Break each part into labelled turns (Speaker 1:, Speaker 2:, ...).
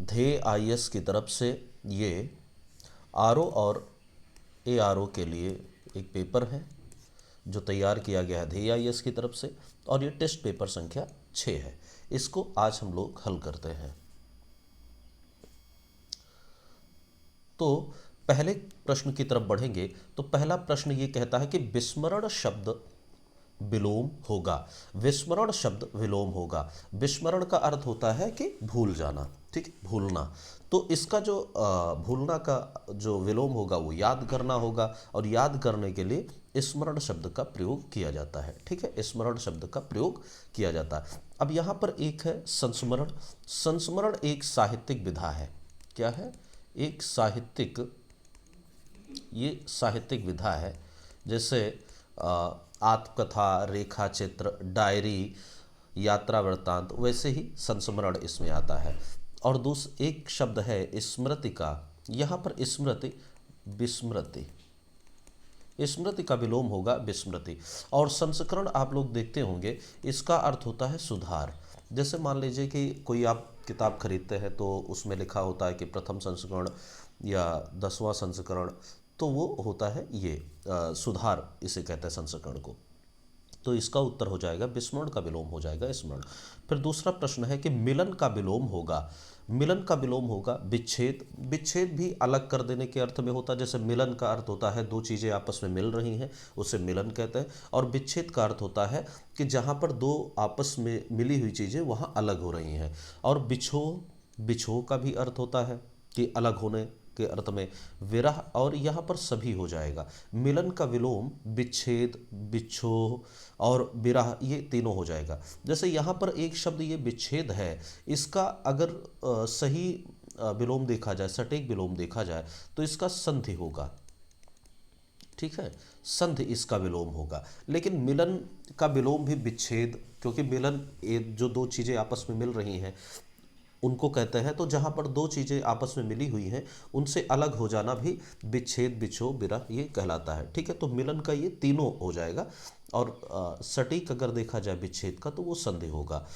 Speaker 1: ध्येय आईएएस की तरफ से ये आरओ और एआरओ के लिए एक पेपर है जो तैयार किया गया है ध्येय आईएएस की तरफ से, और ये टेस्ट पेपर संख्या 6 है। इसको आज हम लोग हल करते हैं। तो पहले प्रश्न की तरफ बढ़ेंगे। तो पहला प्रश्न ये कहता है कि विस्मरण शब्द विलोम होगा। विस्मरण शब्द विलोम होगा। विस्मरण का अर्थ होता है कि भूल जाना, ठीक, भूलना। तो इसका जो भूलना का जो विलोम होगा वो याद करना होगा, और याद करने के लिए स्मरण शब्द का प्रयोग किया जाता है। ठीक है, स्मरण शब्द का प्रयोग किया जाता है। अब यहाँ पर एक है संस्मरण। संस्मरण एक साहित्यिक विधा है। क्या है? एक साहित्यिक, ये साहित्यिक विधा है। जैसे आत्मकथा, रेखा चित्र, डायरी, यात्रा वृत्तांत, वैसे ही संस्मरण इसमें आता है। और एक शब्द है स्मृति का। यहाँ पर स्मृति विस्मृति, स्मृति का विलोम होगा विस्मृति। और संस्करण आप लोग देखते होंगे, इसका अर्थ होता है सुधार। जैसे मान लीजिए कि कोई आप किताब खरीदते हैं तो उसमें लिखा होता है कि प्रथम संस्करण या 10वां संस्करण, तो वो होता है ये सुधार, इसे कहते हैं संस्करण को। तो इसका उत्तर हो जाएगा विस्मरण का विलोम हो जाएगा स्मरण। फिर दूसरा प्रश्न है कि मिलन का विलोम होगा। मिलन का विलोम होगा विच्छेद। विच्छेद भी अलग कर देने के अर्थ में होता है। जैसे मिलन का अर्थ होता है दो चीज़ें आपस में मिल रही हैं, उसे मिलन कहते हैं। और विच्छेद का अर्थ होता है कि जहाँ पर दो आपस में मिली हुई चीज़ें वहाँ अलग हो रही हैं। और बिछोह, बिछोह का भी अर्थ होता है कि अलग होने के अर्थ में। विरह, और यहाँ पर सभी हो जाएगा। मिलन का विलोम विच्छेद, बिछोह और विरह, ये तीनों हो जाएगा। जैसे यहाँ पर एक शब्द ये विच्छेद है, इसका अगर सही विलोम देखा जाए, सटीक विलोम देखा जाए, तो इसका संधि होगा। ठीक है, संधि इसका विलोम होगा। लेकिन मिलन का विलोम भी विच्छेद, क्योंकि मिलन ये जो दो चीज़ें आपस में मिल रही हैं उनको कहते हैं। तो जहाँ पर दो चीज़ें आपस में मिली हुई हैं उनसे अलग हो जाना भी विच्छेद, बिछोह, विरह ये कहलाता है। ठीक है, तो मिलन का ये तीनों हो जाएगा। और सटीक अगर देखा जाए विच्छेद का तो वो संधि होगा।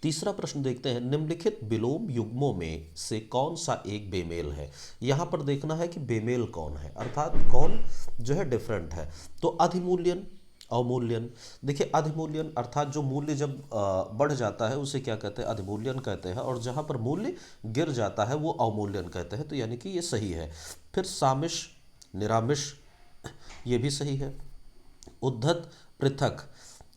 Speaker 1: तीसरा प्रश्न देखते हैं, निम्नलिखित विलोम युग्मों में से कौन सा एक बेमेल है। यहाँ पर देखना है कि बेमेल कौन है, अर्थात कौन जो है डिफरेंट है। तो अधिमूल्यन, अवमूल्यन। देखिए अधिमूल्यन अर्थात जो मूल्य जब बढ़ जाता है उसे क्या कहते हैं? अधिमूल्यन कहते हैं। और जहाँ पर मूल्य गिर जाता है वो अवमूल्यन कहते हैं। तो यानी कि ये सही है। फिर सामिश, निरामिष, ये भी सही है। उद्धत, पृथक,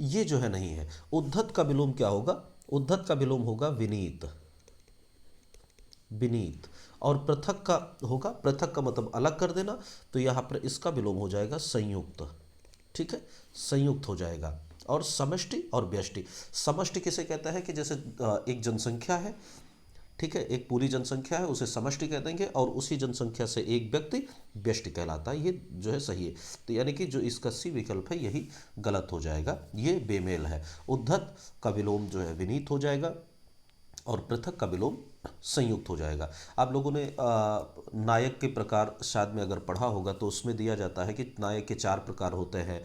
Speaker 1: ये जो है नहीं है। उद्धत का विलोम क्या होगा? उद्धत का विलोम होगा विनीत, विनीत। और पृथक का होगा, पृथक का मतलब अलग कर देना, तो यहाँ पर इसका विलोम हो जाएगा संयुक्त। ठीक है, संयुक्त हो जाएगा। और समष्टि और व्यष्टि। समष्टि किसे कहता है कि जैसे एक जनसंख्या है, ठीक है, एक पूरी जनसंख्या है, उसे समष्टि कह देंगे, और उसी जनसंख्या से एक व्यक्ति व्यष्टि कहलाता है। ये जो है सही है। तो यानी कि जो इसका सी विकल्प है यही गलत हो जाएगा, ये बेमेल है। उद्धत का विलोम जो है विनीत हो जाएगा, और पृथक का विलोम संयुक्त हो जाएगा। आप लोगों ने नायक के प्रकार शायद में अगर पढ़ा होगा तो उसमें दिया जाता है कि नायक के 4 प्रकार होते हैं,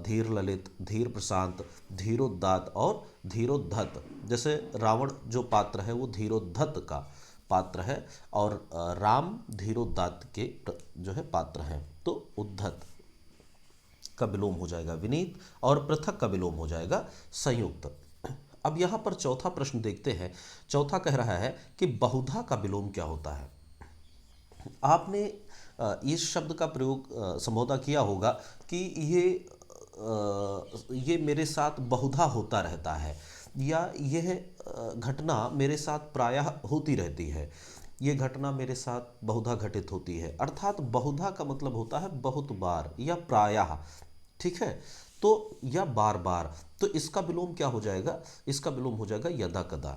Speaker 1: धीर ललित, धीर प्रशांत, धीरोदात्त और धीरोद्धत। जैसे रावण जो पात्र है वो धीरोद्धत का पात्र है, और राम धीरोदात्त के जो है पात्र हैं। तो उद्धत का विलोम हो जाएगा विनीत, और पृथक का विलोम हो जाएगा संयुक्त। अब यहाँ पर चौथा प्रश्न देखते हैं। चौथा कह रहा है कि बहुधा का विलोम क्या होता है। आपने इस शब्द का प्रयोग संभवतः किया होगा कि ये मेरे साथ बहुधा होता रहता है, या यह घटना मेरे साथ प्रायः होती रहती है, ये घटना मेरे साथ बहुधा घटित होती है। अर्थात बहुधा का मतलब होता है बहुत बार या प्रायः। ठीक है, तो या बार बार। तो इसका विलोम क्या हो जाएगा? इसका विलोम हो जाएगा यदा कदा।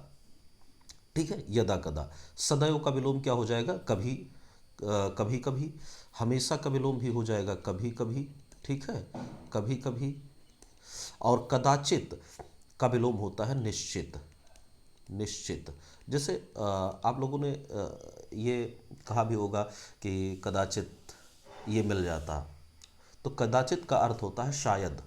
Speaker 1: ठीक है, यदा कदा। सदैव का विलोम क्या हो जाएगा? कभी, कभी कभी। हमेशा का विलोम भी हो जाएगा कभी कभी। ठीक है, कभी कभी। और कदाचित का विलोम होता है निश्चित, निश्चित। जैसे आप लोगों ने ये कहा भी होगा कि कदाचित ये मिल जाता, तो कदाचित का अर्थ होता है शायद।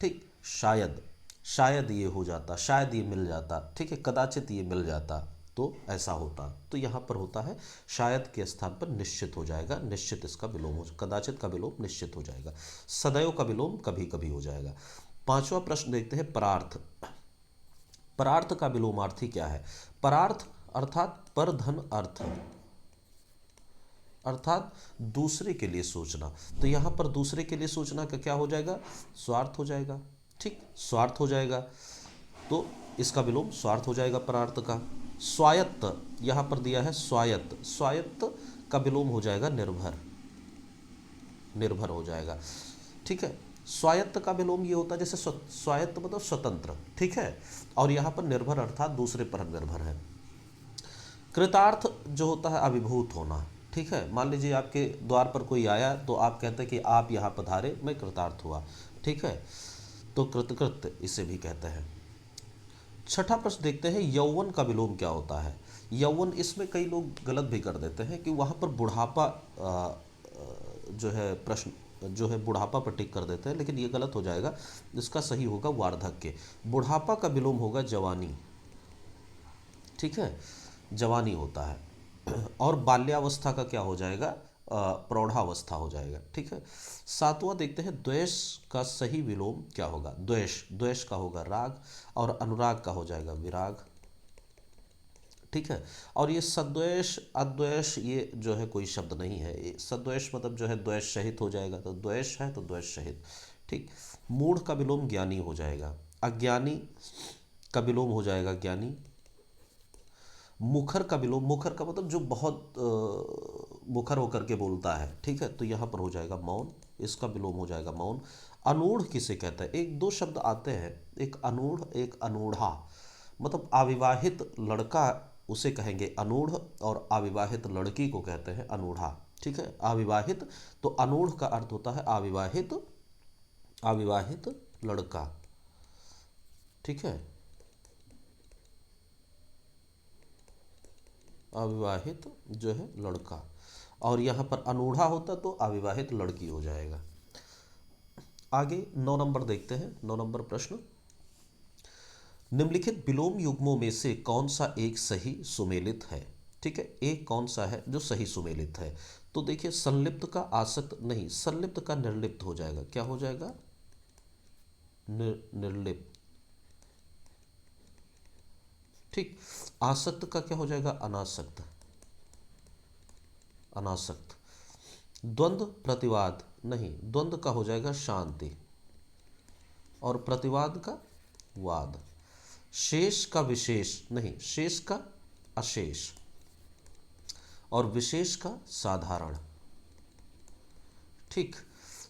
Speaker 1: ठीक, शायद, शायद ये हो जाता, शायद ये मिल जाता। ठीक है, कदाचित ये मिल जाता। तो ऐसा होता, तो यहाँ पर होता है शायद के स्थान पर निश्चित हो जाएगा, निश्चित इसका विलोम हो, कदाचित का विलोम निश्चित हो जाएगा, सदैव का विलोम कभी कभी हो जाएगा। पांचवा प्रश्न देखते हैं परार्थ। परार्थ का विलोमार्थी क्या है? परार्थ अर्थात पर धन अर्थ, अर्थात दूसरे के लिए सोचना। तो यहाँ पर दूसरे के लिए सोचना का क्या हो जाएगा? स्वार्थ हो जाएगा। ठीक, स्वार्थ हो जाएगा, तो इसका विलोम स्वार्थ हो जाएगा परार्थ का। स्वायत्त यहाँ पर दिया है स्वायत्त, स्वायत्त का विलोम हो जाएगा निर्भर, निर्भर हो जाएगा। ठीक है, स्वायत्त का विलोम ये होता है जैसे स्वायत्त मतलब स्वतंत्र, ठीक है, और यहाँ पर निर्भर अर्थात दूसरे पर निर्भर है। कृतार्थ जो होता है अभिभूत होना, ठीक है, मान लीजिए आपके द्वार पर कोई आया तो आप कहते हैं कि आप यहाँ पधारे, मैं कृतार्थ हुआ, ठीक है, तो कृतकृत इसे भी कहते हैं। छठा प्रश्न देखते हैं यौवन का विलोम क्या होता है? यौवन, इसमें कई लोग गलत भी कर देते हैं कि वहाँ पर बुढ़ापा जो है प्रश्न जो है बुढ़ापा पर टिक कर देते हैं, लेकिन ये गलत हो जाएगा, इसका सही होगा वार्धक्य। बुढ़ापा का विलोम होगा जवानी, ठीक है, जवानी होता है। और बाल्यावस्था का क्या हो जाएगा? प्रौढ़ावस्था हो जाएगा, ठीक है। सातवां देखते हैं द्वेष का सही विलोम क्या होगा? द्वेष, द्वेष का होगा राग, और अनुराग का हो जाएगा विराग, ठीक है। और ये सद्वेष अद्वेष ये जो है कोई शब्द नहीं है, ये सद्वेष मतलब जो है द्वेष सहित हो जाएगा, तो द्वेष है तो द्वेष सहित, ठीक। मूढ़ का विलोम ज्ञानी हो जाएगा, अज्ञानी का विलोम हो जाएगा ज्ञानी। मुखर का विलोम, मुखर का मतलब जो बहुत मुखर होकर के बोलता है, ठीक है, तो यहाँ पर हो जाएगा मौन, इसका विलोम हो जाएगा मौन। अनूढ़ किसे कहते हैं? एक दो शब्द आते हैं, एक अनूढ़ एक अनूढ़ा, मतलब अविवाहित लड़का उसे कहेंगे अनूढ़, और अविवाहित लड़की को कहते हैं अनूढ़ा, ठीक है। अविवाहित, तो अनूढ़ का अर्थ होता है अविवाहित, अविवाहित लड़का, ठीक है, अविवाहित जो है लड़का, और यहाँ पर अनूढ़ा होता तो अविवाहित लड़की हो जाएगा। आगे 9 नंबर देखते हैं, 9 नंबर प्रश्न, निम्नलिखित विलोम युग्मों में से कौन सा एक सही सुमेलित है? ठीक है, एक कौन सा है जो सही सुमेलित है? तो देखिए संलिप्त का आसक्त नहीं, संलिप्त का निर्लिप्त हो जाएगा, क्या हो जाएगा? निर्लिप्त, ठीक। आसक्त का क्या हो जाएगा? अनासक्त, अनासक्त। द्वंद्व प्रतिवाद नहीं, द्वंद्व का हो जाएगा शांति, और प्रतिवाद का वाद। शेष का विशेष नहीं, शेष का अशेष, और विशेष का साधारण, ठीक।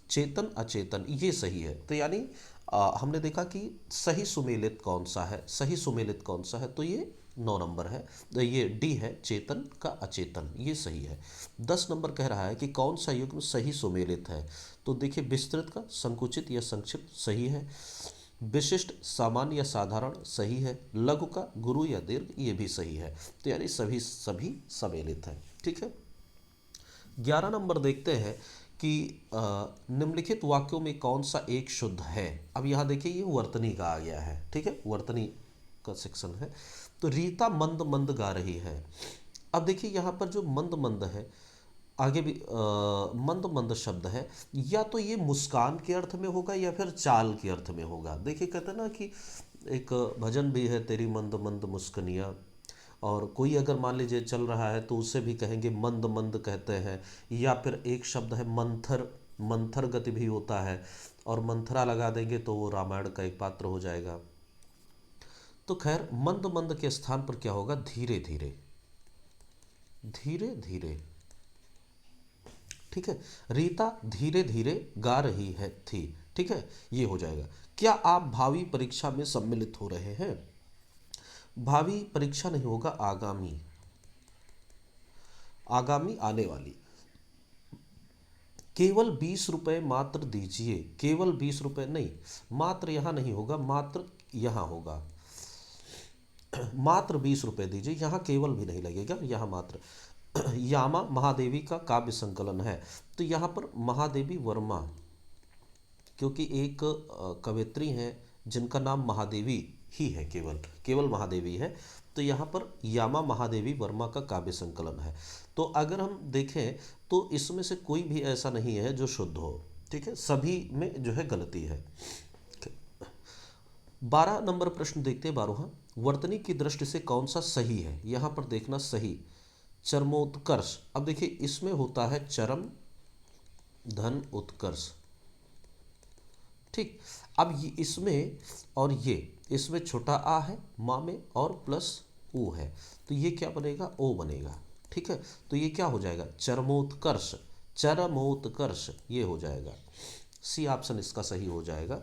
Speaker 1: चेतन अचेतन ये सही है, तो यानी हमने देखा कि सही सुमेलित कौन सा है, सही सुमेलित कौन सा है, तो ये 9 नंबर है, तो ये डी है, चेतन का अचेतन, ये सही है। 10 नंबर कह रहा है कि कौन सा युग्म सही सुमेलित है? तो देखिए विस्तृत का संकुचित या संक्षिप्त सही है, विशिष्ट सामान्य या साधारण सही है, लघु का गुरु या दीर्घ ये भी सही है, तो यानी सभी सभी सम्मिलित है, ठीक है। 11 नंबर देखते हैं कि निम्नलिखित वाक्यों में कौन सा एक शुद्ध है? अब यहाँ देखिए ये वर्तनी का आ गया है, ठीक है, वर्तनी का सेक्शन है। तो रीता मंद मंद गा रही है। अब देखिए यहाँ पर जो मंद मंद है, आगे भी मंद मंद शब्द है, या तो ये मुस्कान के अर्थ में होगा या फिर चाल के अर्थ में होगा। देखिए कहते हैं ना कि एक भजन भी है, तेरी मंद मंद मुस्कनिया, और कोई अगर मान लीजिए चल रहा है तो उसे भी कहेंगे मंद मंद कहते हैं, या फिर एक शब्द है मंथर, मंथर गति भी होता है, और मंथरा लगा देंगे तो वो रामायण का एक पात्र हो जाएगा। तो खैर मंद मंद के स्थान पर क्या होगा? धीरे धीरे, धीरे धीरे, ठीक है। रीता धीरे धीरे गा रही है थी, ठीक है, ये हो जाएगा। क्या आप भावी परीक्षा में सम्मिलित हो रहे हैं? भावी परीक्षा नहीं होगा, आगामी, आगामी आने वाली। केवल 20 रुपए मात्र दीजिए, केवल 20 रुपए नहीं, मात्र यहाँ नहीं होगा, मात्र यहाँ होगा, मात्र 20 रुपए दीजिए, यहाँ केवल भी नहीं लगेगा, यहाँ मात्र। यामा महादेवी का काव्य संकलन है, तो यहाँ पर महादेवी वर्मा, क्योंकि एक कवयित्री हैं जिनका नाम महादेवी ही है, केवल केवल महादेवी है, तो यहाँ पर यामा महादेवी वर्मा का काव्य संकलन है। तो अगर हम देखें तो इसमें से कोई भी ऐसा नहीं है जो शुद्ध हो, ठीक है, सभी में जो है गलती है। 12 नंबर प्रश्न देखते हैं। 12वां, वर्तनी की दृष्टि से कौन सा सही है? यहाँ पर देखना सही, चरमोत्कर्ष। अब देखिए इसमें होता है चरम धन उत्कर्ष, ठीक। अब ये इसमें और ये इसमें छोटा आ है माँ में और प्लस ऊ है, तो ये क्या बनेगा? ओ बनेगा, ठीक है। तो ये क्या हो जाएगा? चरमोत्कर्ष, चरमोत्कर्ष ये हो जाएगा। सी ऑप्शन इसका सही हो जाएगा।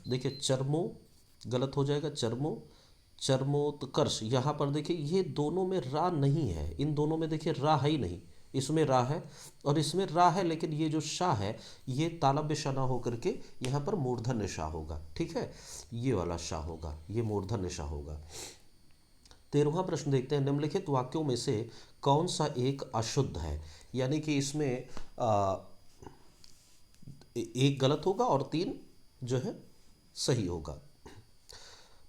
Speaker 1: देखिए चरमो गलत हो जाएगा, चरमो, चरमोत्कर्ष। यहाँ पर देखिए ये दोनों में रा नहीं है, इन दोनों में देखिए रा है ही नहीं, इसमें रा है और इसमें रा है, लेकिन ये जो शाह है ये तालव्य शाह ना होकर के यहाँ पर मूर्धन्य शाह होगा, ठीक है, ये वाला शाह होगा, ये मूर्धन्य शाह होगा। 13वां प्रश्न देखते हैं। निम्नलिखित वाक्यों में से कौन सा एक अशुद्ध है? यानी कि इसमें एक गलत होगा और 3 जो है सही होगा।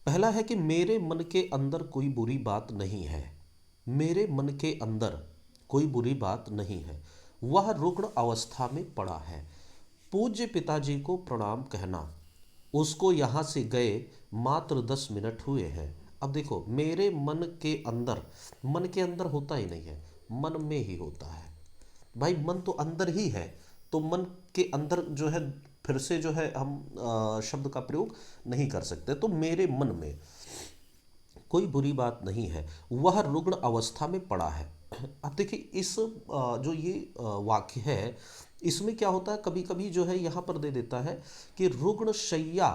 Speaker 1: पहला है कि मेरे मन के अंदर कोई बुरी बात नहीं है। मेरे मन के अंदर कोई बुरी बात नहीं है, वह रुग्ण अवस्था में पड़ा है। पूज्य पिताजी को प्रणाम कहना, उसको यहाँ से गए मात्र 10 मिनट हुए हैं। अब देखो मेरे मन के अंदर होता ही नहीं है, मन में ही होता है। भाई मन तो अंदर ही है, तो मन के अंदर जो है फिर से जो है हम शब्द का प्रयोग नहीं कर सकते। तो मेरे मन में कोई बुरी बात नहीं है, वह रुग्ण अवस्था में पड़ा है। अब देखिए इस जो ये वाक्य है इसमें क्या होता है, कभी कभी जो है यहाँ पर दे देता है कि रुग्ण शैया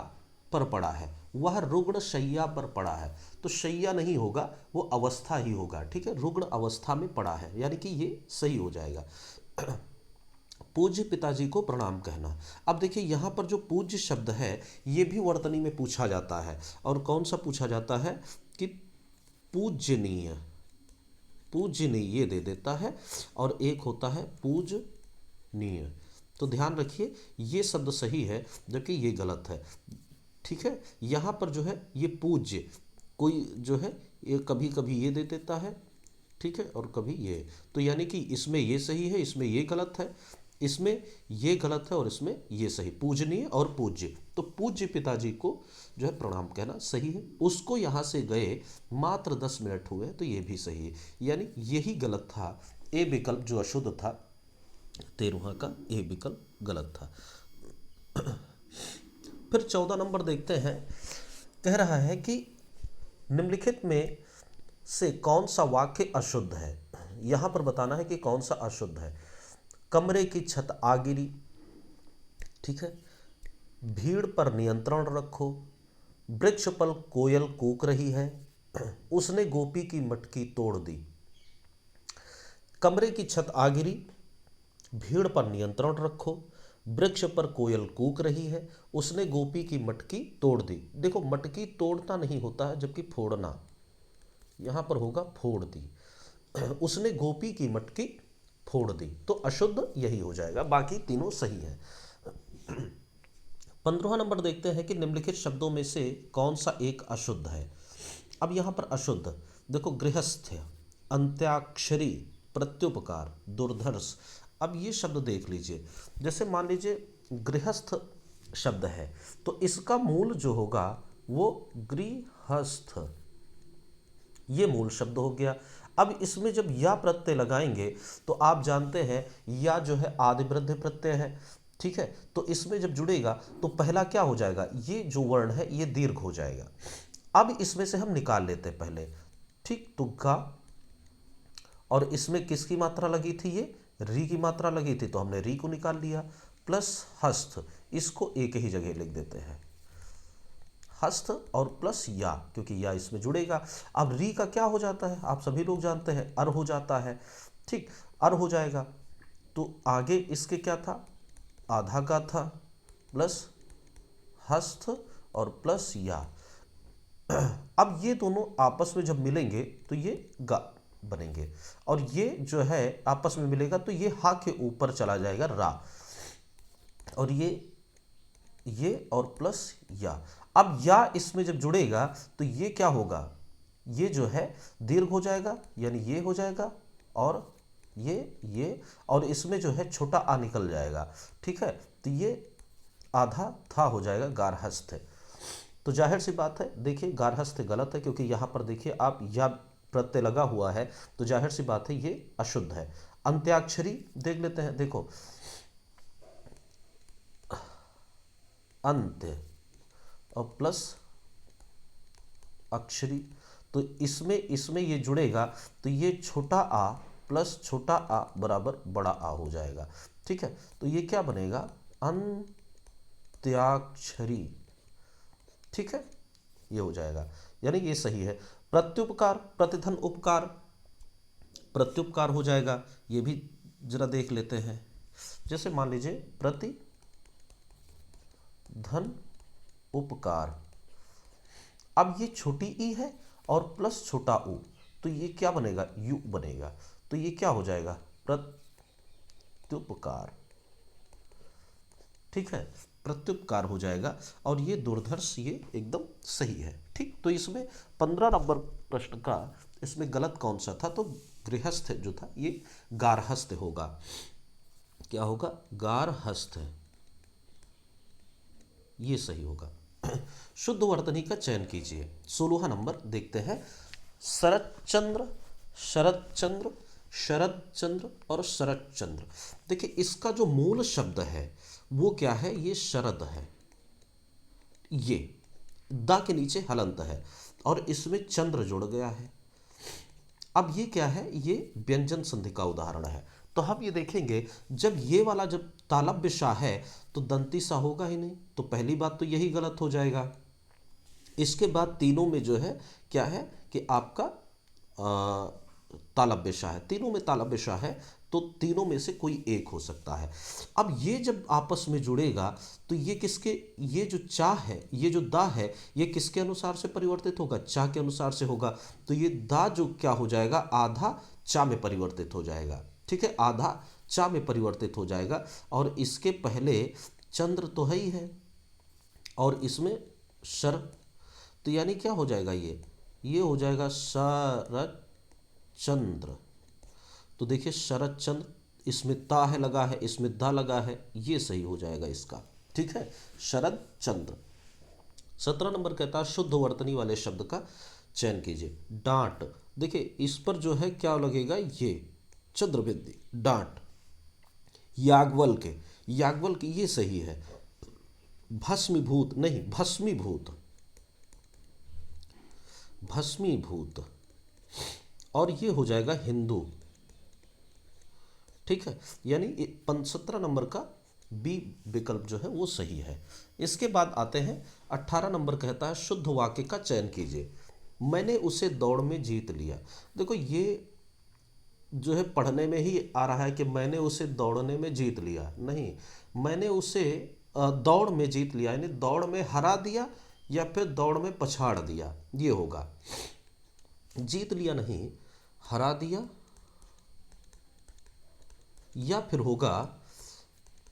Speaker 1: पर पड़ा है, वह रुग्ण शैया पर पड़ा है, तो शैया नहीं होगा, वो अवस्था ही होगा, ठीक है, रुग्ण अवस्था में पड़ा है, यानी कि ये सही हो जाएगा। पूज्य पिताजी को प्रणाम कहना। अब देखिए यहाँ पर जो पूज्य शब्द है ये भी वर्तनी में पूछा जाता है, और कौन सा पूछा जाता है कि पूजनीय, पूजनीय ये दे देता है, और एक होता है पूजनीय। तो ध्यान रखिए ये शब्द सही है जबकि ये गलत है, ठीक है। यहाँ पर जो है ये पूज्य कोई जो है ये कभी कभी ये दे देता है, ठीक है, और कभी ये, तो यानी कि इसमें ये सही है, इसमें ये गलत है, इसमें ये गलत है और इसमें ये सही, पूजनीय और पूज्य। तो पूज्य पिताजी को जो है प्रणाम कहना सही है, उसको यहाँ से गए मात्र 10 मिनट हुए, तो ये भी सही है, यानी यही गलत था। ए विकल्प जो अशुद्ध था 13वां का ए विकल्प गलत था। फिर 14 नंबर देखते हैं। कह रहा है कि निम्नलिखित में से कौन सा वाक्य अशुद्ध है? यहाँ पर बताना है कि कौन सा अशुद्ध है। कमरे की छत आ गिरी, ठीक है, भीड़ पर नियंत्रण रखो, वृक्ष पर कोयल कूक रही है, उसने गोपी की मटकी तोड़ दी। कमरे की छत आ गिरी, भीड़ पर नियंत्रण रखो, वृक्ष पर कोयल कूक रही है, उसने गोपी की मटकी तोड़ दी। देखो मटकी तोड़ना नहीं होता है, जबकि फोड़ना, यहाँ पर होगा फोड़ दी। उसने गोपी की मटकी फोड़ दी, तो अशुद्ध यही हो जाएगा, बाकी तीनों सही है। 15वां नंबर देखते हैं कि निम्नलिखित शब्दों में से कौन सा एक अशुद्ध है। अब यहाँ पर अशुद्ध देखो, गृहस्थ, अंत्याक्षरी, प्रत्युपकार, दुर्धर्ष। अब ये शब्द देख लीजिए, जैसे मान लीजिए गृहस्थ शब्द है तो इसका मूल जो होगा वो गृहस्थ, ये मूल शब्द हो गया। अब इसमें जब या प्रत्यय लगाएंगे तो आप जानते हैं या जो है आदि वृद्धि प्रत्यय है, ठीक है, तो इसमें जब जुड़ेगा तो पहला क्या हो जाएगा, ये जो वर्ण है ये दीर्घ हो जाएगा। अब इसमें से हम निकाल लेते हैं पहले, ठीक, तुग्गा, और इसमें किसकी मात्रा लगी थी, ये री की मात्रा लगी थी, तो हमने री को निकाल लिया, प्लस हस्त, इसको एक ही जगह लिख देते हैं, हस्त और प्लस या, क्योंकि या इसमें जुड़ेगा। अब री का क्या हो जाता है, आप सभी लोग जानते हैं, अर हो जाता है, ठीक, अर हो जाएगा। तो आगे इसके क्या था, आधा का था, प्लस हस्त और प्लस या। अब ये दोनों आपस में जब मिलेंगे तो ये गा बनेंगे, और ये जो है आपस में मिलेगा तो ये हा के ऊपर चला जाएगा रा, और ये और प्लस या। अब या इसमें जब जुड़ेगा तो ये क्या होगा, ये जो है दीर्घ हो जाएगा, यानी ये हो जाएगा, और ये और इसमें जो है छोटा आ निकल जाएगा। ठीक है, तो ये आधा था हो जाएगा गार्हस्थ्य। तो जाहिर सी बात है, देखिए गार्हस्थ्य गलत है, क्योंकि यहाँ पर देखिए आप या प्रत्यय लगा हुआ है, तो जाहिर सी बात है ये अशुद्ध है। अंत्याक्षरी देख लेते हैं, देखो अंत्य और प्लस अक्षरी, तो इसमें इसमें ये जुड़ेगा, तो ये छोटा आ प्लस छोटा आ बराबर बड़ा आ हो जाएगा। ठीक है, तो ये क्या बनेगा, अंत्याक्षरी। ठीक है, ये हो जाएगा, यानी ये सही है। प्रत्युपकार, प्रतिधन उपकार, प्रत्युपकार हो जाएगा, ये भी जरा देख लेते हैं। जैसे मान लीजिए प्रति धन उपकार, अब ये छोटी ई है और प्लस छोटा उ, तो ये क्या बनेगा, यु बनेगा, तो ये क्या हो जाएगा, प्रत्युपकार। ठीक है, प्रत्युपकार हो जाएगा, और ये दुर्धर्ष ये एकदम सही है। ठीक, तो इसमें 15 नंबर प्रश्न का इसमें गलत कौन सा था, तो गृहस्थ जो था ये गार्हस्थ होगा। क्या होगा, गार्हस्थ, ये सही होगा। शुद्ध वर्तनी का चयन कीजिए। 16 नंबर देखते हैं, शरतचंद्र, शरतचंद्र, शरदचंद्र और शरतचंद्र। देखिए इसका जो मूल शब्द है वो क्या है, ये शरद है, ये दा के नीचे हलंत है और इसमें चंद्र जुड़ गया है। अब ये क्या है, ये व्यंजन संधि का उदाहरण है। तो हम ये देखेंगे, जब ये वाला जब तालव्य सा है तो दंती सा होगा ही नहीं, तो पहली बात तो यही गलत हो जाएगा। इसके बाद तीनों में जो है क्या है कि आपका तालव्य सा है, तीनों में तालव्य सा है, तो तीनों में से कोई एक हो सकता है। अब ये जब आपस में जुड़ेगा तो ये किसके, ये जो चा है, ये जो दा है, ये किसके अनुसार से परिवर्तित होगा, चा के अनुसार से होगा। तो ये दा जो क्या हो जाएगा, आधा चा में परिवर्तित हो जाएगा। ठीक है, आधा चा में परिवर्तित हो जाएगा, और इसके पहले चंद्र तो है ही है और इसमें शर, तो यानी क्या हो जाएगा, ये हो जाएगा शरद चंद्र। तो देखिए शरद चंद्र, इसमें ता है लगा है, इसमें दा लगा है, ये सही हो जाएगा इसका। ठीक है, शरद चंद्र। 17 नंबर कहता है शुद्ध वर्तनी वाले शब्द का चयन कीजिए। डांट, देखिए इस पर जो है क्या लगेगा, ये चंद्रबिंदी, डांट। याज्ञवल्क्य, याज्ञवल्क्य ये सही है। भस्मीभूत नहीं, भस्मीभूत, भस्मीभूत, और ये हो जाएगा हिंदू। ठीक है, यानी 17 नंबर का बी विकल्प जो है वो सही है। इसके बाद आते हैं 18 नंबर कहता है शुद्ध वाक्य का चयन कीजिए। मैंने उसे दौड़ में जीत लिया। देखो ये जो है पढ़ने में ही आ रहा है कि मैंने उसे दौड़ने में जीत लिया, नहीं, मैंने उसे दौड़ में जीत लिया, यानी दौड़ में हरा दिया या फिर दौड़ में पछाड़ दिया, ये होगा। जीत लिया नहीं, हरा दिया या फिर होगा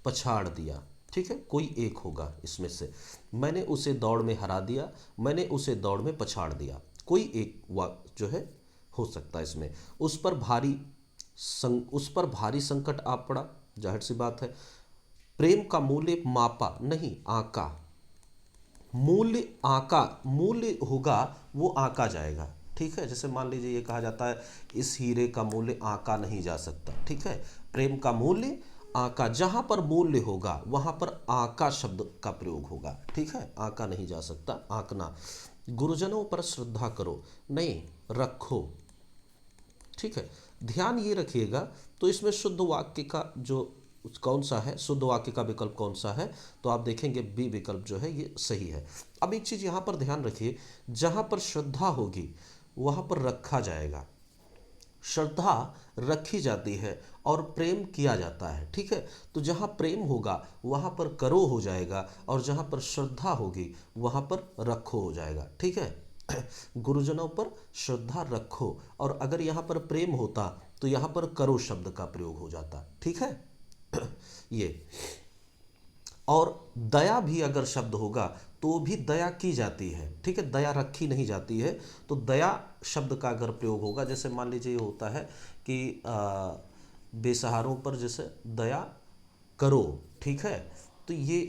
Speaker 1: पछाड़ दिया। ठीक है, कोई एक होगा इसमें से। मैंने उसे दौड़ में हरा दिया, मैंने उसे दौड़ में पछाड़ दिया, कोई एक वाक्य जो है हो सकता है इसमें। उस पर भारी संकट आ पड़ा, जाहिर सी बात है। प्रेम का मूल्य मापा नहीं, आका, मूल्य आका, मूल्य होगा वो आका जाएगा। ठीक है, जैसे मान लीजिए ये कहा जाता है इस हीरे का मूल्य आका नहीं जा सकता। ठीक है, प्रेम का मूल्य आका, जहां पर मूल्य होगा वहां पर आका शब्द का प्रयोग होगा। ठीक है, आका नहीं जा सकता, आंकना। गुरुजनों पर श्रद्धा करो नहीं, रखो। ठीक है, ध्यान ये रखिएगा, तो इसमें शुद्ध वाक्य का जो कौन सा है, शुद्ध वाक्य का विकल्प कौन सा है, तो आप देखेंगे बी विकल्प जो है ये सही है। अब एक चीज यहां पर ध्यान रखिए, जहां पर श्रद्धा होगी वहां पर रखा जाएगा। श्रद्धा रखी जाती है और प्रेम किया जाता है। ठीक है, तो जहां प्रेम होगा वहां पर करो हो जाएगा, और जहां पर श्रद्धा होगी वहां पर रखो हो जाएगा। ठीक है, गुरुजनों पर श्रद्धा रखो, और अगर यहां पर प्रेम होता तो यहां पर करो शब्द का प्रयोग हो जाता। ठीक है, ये और दया भी अगर शब्द होगा तो भी दया की जाती है, ठीक है, दया रखी नहीं जाती है। तो दया शब्द का अगर प्रयोग होगा, जैसे मान लीजिए ये होता है कि बेसहारों पर जैसे दया करो, ठीक है। तो ये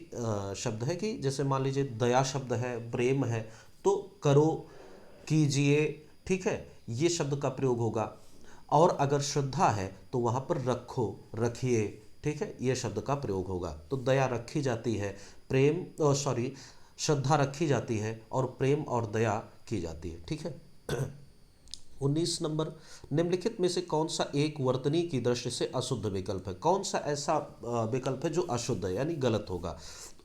Speaker 1: शब्द है कि जैसे मान लीजिए दया शब्द है, प्रेम है, तो करो, कीजिए, ठीक है, ये शब्द का प्रयोग होगा। और अगर श्रद्धा है तो वहाँ पर रखो, रखिए, ठीक है, ये शब्द का प्रयोग होगा। तो दया रखी जाती है, प्रेम सॉरी श्रद्धा रखी जाती है और प्रेम और दया की जाती है, ठीक है। 19 नंबर, निम्नलिखित में से कौन सा एक वर्तनी की दृष्टि से अशुद्ध विकल्प है? कौन सा ऐसा विकल्प है जो अशुद्ध है यानी गलत होगा?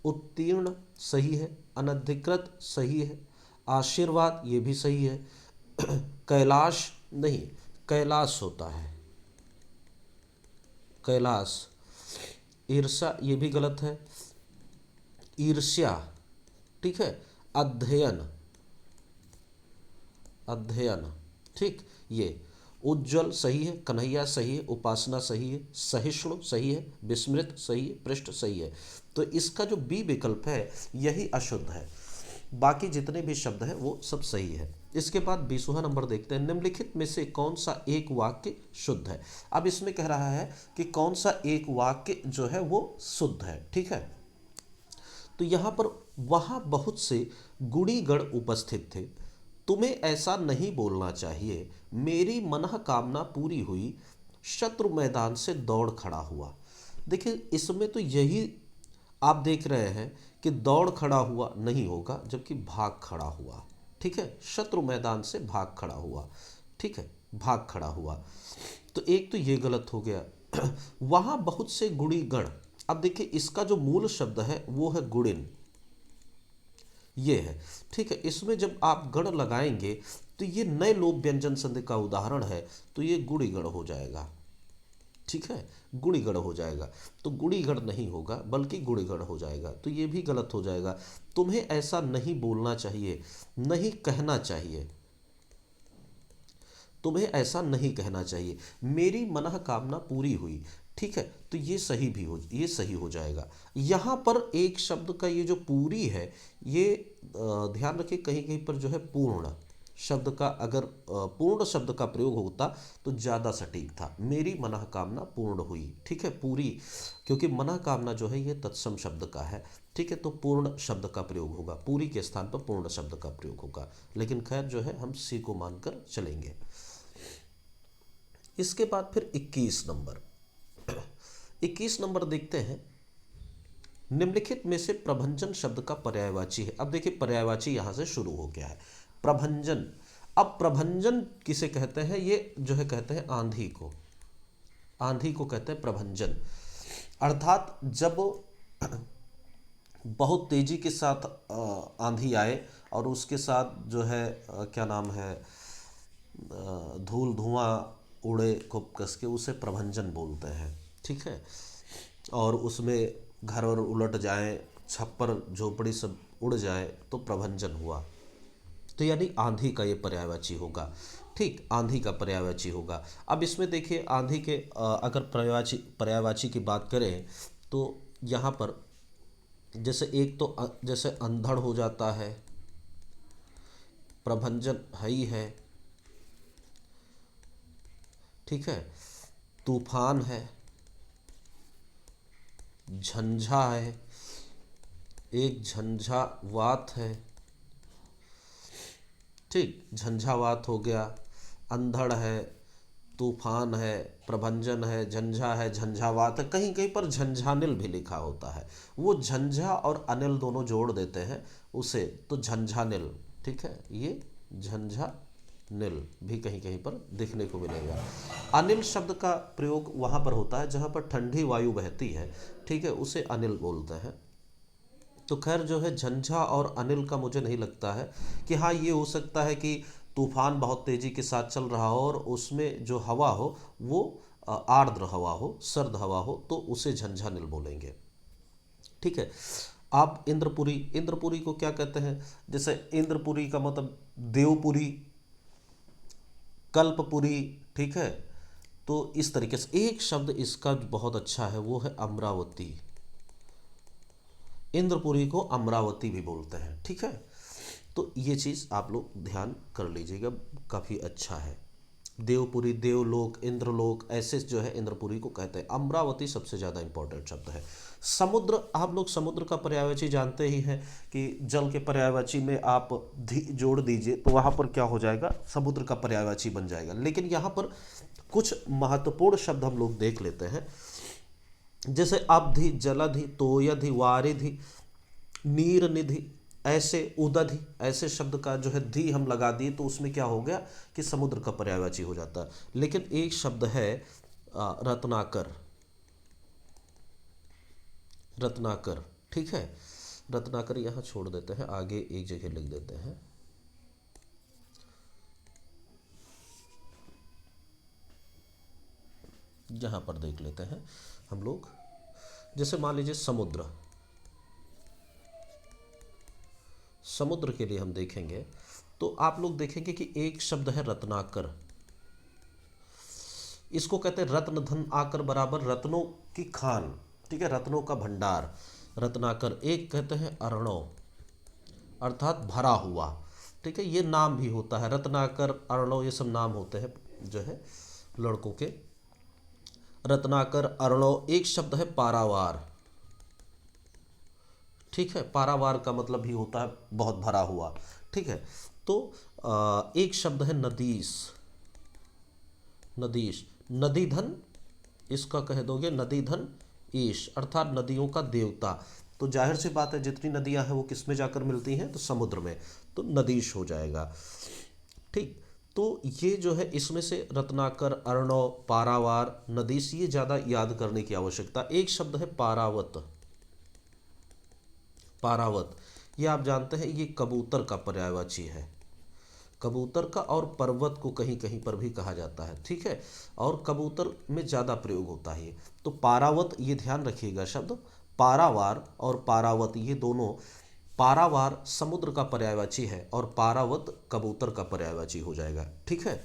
Speaker 1: उत्तीर्ण सही है, अनधिकृत सही है, आशीर्वाद ये भी सही है, कैलाश नहीं, कैलाश होता है, कैलाश, ईर्षा ये भी गलत है, ईर्ष्या, ठीक है, अध्ययन, अध्ययन, ठीक, ये उज्जवल सही है, कन्हैया सही है, उपासना सही है, सहिष्णु सही है, विस्मृत सही है, पृष्ठ सही है। तो इसका जो बी विकल्प है यही अशुद्ध है, बाकी जितने भी शब्द हैं वो सब सही है। इसके बाद 20वां नंबर देखते हैं, निम्नलिखित में से कौन सा एक वाक्य शुद्ध है? अब इसमें कह रहा है कि कौन सा एक वाक्य जो है वो शुद्ध है, ठीक है। तो यहाँ पर वहाँ बहुत से गुणीगण उपस्थित थे, तुम्हें ऐसा नहीं बोलना चाहिए, मेरी मनः कामना पूरी हुई, शत्रु मैदान से दौड़ खड़ा हुआ। देखिए इसमें तो यही आप देख रहे हैं कि दौड़ खड़ा हुआ नहीं होगा, जबकि भाग खड़ा हुआ, ठीक है, शत्रु मैदान से भाग खड़ा हुआ, ठीक है, भाग खड़ा हुआ। तो एक तो ये गलत हो गया। वहाँ बहुत से गुणी गण, अब देखिए इसका जो मूल शब्द है वो है गुणिन, ये है, ठीक है। इसमें जब आप गण लगाएंगे तो ये नए लोप व्यंजन संधि का उदाहरण है, तो ये गुणीगण हो जाएगा, ठीक है, गुणीगण हो जाएगा। तो गुणीगण नहीं होगा बल्कि गुणीगण हो जाएगा, तो ये भी गलत हो जाएगा। तुम्हें ऐसा नहीं बोलना चाहिए, नहीं कहना चाहिए, तुम्हें ऐसा नहीं कहना चाहिए, मेरी मनः कामना पूरी हुई, ठीक है, तो ये सही भी हो, ये सही हो जाएगा। यहाँ पर एक शब्द का ये जो पूरी है, ये ध्यान रखिए कहीं कहीं पर जो है पूर्ण शब्द का, अगर पूर्ण शब्द का प्रयोग होता तो ज़्यादा सटीक था, मेरी मनःकामना पूर्ण हुई, ठीक है, पूरी, क्योंकि मनःकामना जो है ये तत्सम शब्द का है, ठीक है, तो पूर्ण शब्द का प्रयोग होगा, पूरी के स्थान पर पूर्ण शब्द का प्रयोग होगा। लेकिन खैर जो है हम सी को मानकर चलेंगे। इसके बाद फिर 21 नंबर, 21 नंबर देखते हैं, निम्नलिखित में से प्रभंजन शब्द का पर्यायवाची है। अब देखिए पर्यायवाची यहां से शुरू हो गया है, प्रभंजन। अब प्रभंजन किसे कहते हैं? ये जो है कहते हैं आंधी को, आंधी को कहते हैं प्रभंजन। अर्थात जब बहुत तेजी के साथ आंधी आए और उसके साथ जो है क्या नाम है, धूल धुआं उड़े खूब कस के, उसे प्रभंजन बोलते हैं, ठीक है। और उसमें घर और उलट जाए, छप्पर झोपड़ी सब उड़ जाए तो प्रभंजन हुआ। तो यानी आंधी का ये पर्यायवाची होगा, ठीक, आंधी का पर्यायवाची होगा। अब इसमें देखिए आंधी के अगर पर्यायवाची की बात करें तो यहाँ पर जैसे एक तो जैसे अंधड़ हो जाता है, प्रभंजन है ही है, ठीक है, तूफान है, झंझा है, एक झंझावात है, ठीक, झंझावात हो गया, अंधड़ है, तूफान है, प्रभंजन है, झंझा है, झंझावात है, कहीं कहीं पर झंझानिल भी लिखा होता है, वो झंझा और अनिल दोनों जोड़ देते हैं उसे, तो झंझानिल, ठीक है, ये झंझानिल भी कहीं कहीं पर देखने को मिलेगा। अनिल शब्द का प्रयोग वहाँ पर होता है जहाँ पर ठंडी वायु बहती है, ठीक है, उसे अनिल बोलते हैं। तो खैर जो है झंझा और अनिल का मुझे नहीं लगता है कि हाँ ये हो सकता है कि तूफान बहुत तेज़ी के साथ चल रहा हो और उसमें जो हवा हो वो आर्द्र हवा हो, सर्द हवा हो, तो उसे झंझानिल बोलेंगे, ठीक है। आप इंद्रपुरी, इंद्रपुरी को क्या कहते हैं? जैसे इंद्रपुरी का मतलब देवपुरी, कल्पपुरी, ठीक है। तो इस तरीके से एक शब्द इसका बहुत अच्छा है, वो है अमरावती, इंद्रपुरी को अमरावती भी बोलते हैं। ठीक है, तो ये चीज़ आप लोग ध्यान कर लीजिएगा, काफ़ी अच्छा है। देवपुरी, देवलोक, इंद्रलोक, ऐसे जो है इंद्रपुरी को कहते हैं। अमरावती सबसे ज़्यादा इंपॉर्टेंट शब्द है। समुद्र, आप लोग समुद्र का पर्यायवाची जानते ही हैं कि जल के पर्यायवाची में आप धी जोड़ दीजिए तो वहाँ पर क्या हो जाएगा, समुद्र का पर्यायवाची बन जाएगा। लेकिन यहाँ पर कुछ महत्वपूर्ण शब्द हम लोग देख लेते हैं, जैसे अवधि, जलधि, तोयधि, वारिधि, नीर निधि, ऐसे उदधि, ऐसे शब्द का जो है धी हम लगा दिए तो उसमें क्या हो गया कि समुद्र का पर्यायवाची हो जाता है। लेकिन एक शब्द है रत्नाकर, रत्नाकर। ठीक है, रत्नाकर यहाँ छोड़ देते हैं, आगे एक जगह लिख देते हैं। यहाँ पर देख लेते हैं हम लोग, जैसे मान लीजिए समुद्र, समुद्र के लिए हम देखेंगे तो आप लोग देखेंगे कि एक शब्द है रत्नाकर। इसको कहते हैं रत्न धन आकर, बराबर रत्नों की खान। ठीक है, रत्नों का भंडार, रत्नाकर। एक कहते हैं अर्णव, अर्थात भरा हुआ। ठीक है, ये नाम भी होता है, रत्नाकर, अर्णव, ये सब नाम होते हैं जो है लड़कों के। रत्नाकर, अर्णव। एक शब्द है पारावार। ठीक है, पारावार का मतलब भी होता है बहुत भरा हुआ। ठीक है, तो एक शब्द है नदीस, नदीश, नदी धन, इसका कह दोगे नदी धन ईश, अर्थात नदियों का देवता। तो जाहिर सी बात है जितनी नदियां हैं वो किस में जाकर मिलती हैं, तो समुद्र में, तो नदीश हो जाएगा। ठीक, तो ये जो है इसमें से रत्नाकर, अर्णव, पारावार, नदीश, ये ज़्यादा याद करने की आवश्यकता। एक शब्द है पारावत, पारावत, ये आप जानते हैं ये कबूतर का पर्यायवाची है, कबूतर का, और पर्वत को कहीं कहीं पर भी कहा जाता है। ठीक है, और कबूतर में ज़्यादा प्रयोग होता है। तो पारावत, ये ध्यान रखिएगा शब्द। पारावार और पारावत ये दोनों, पारावार समुद्र का पर्यायवाची है और पारावत कबूतर का पर्यायवाची हो जाएगा। ठीक है,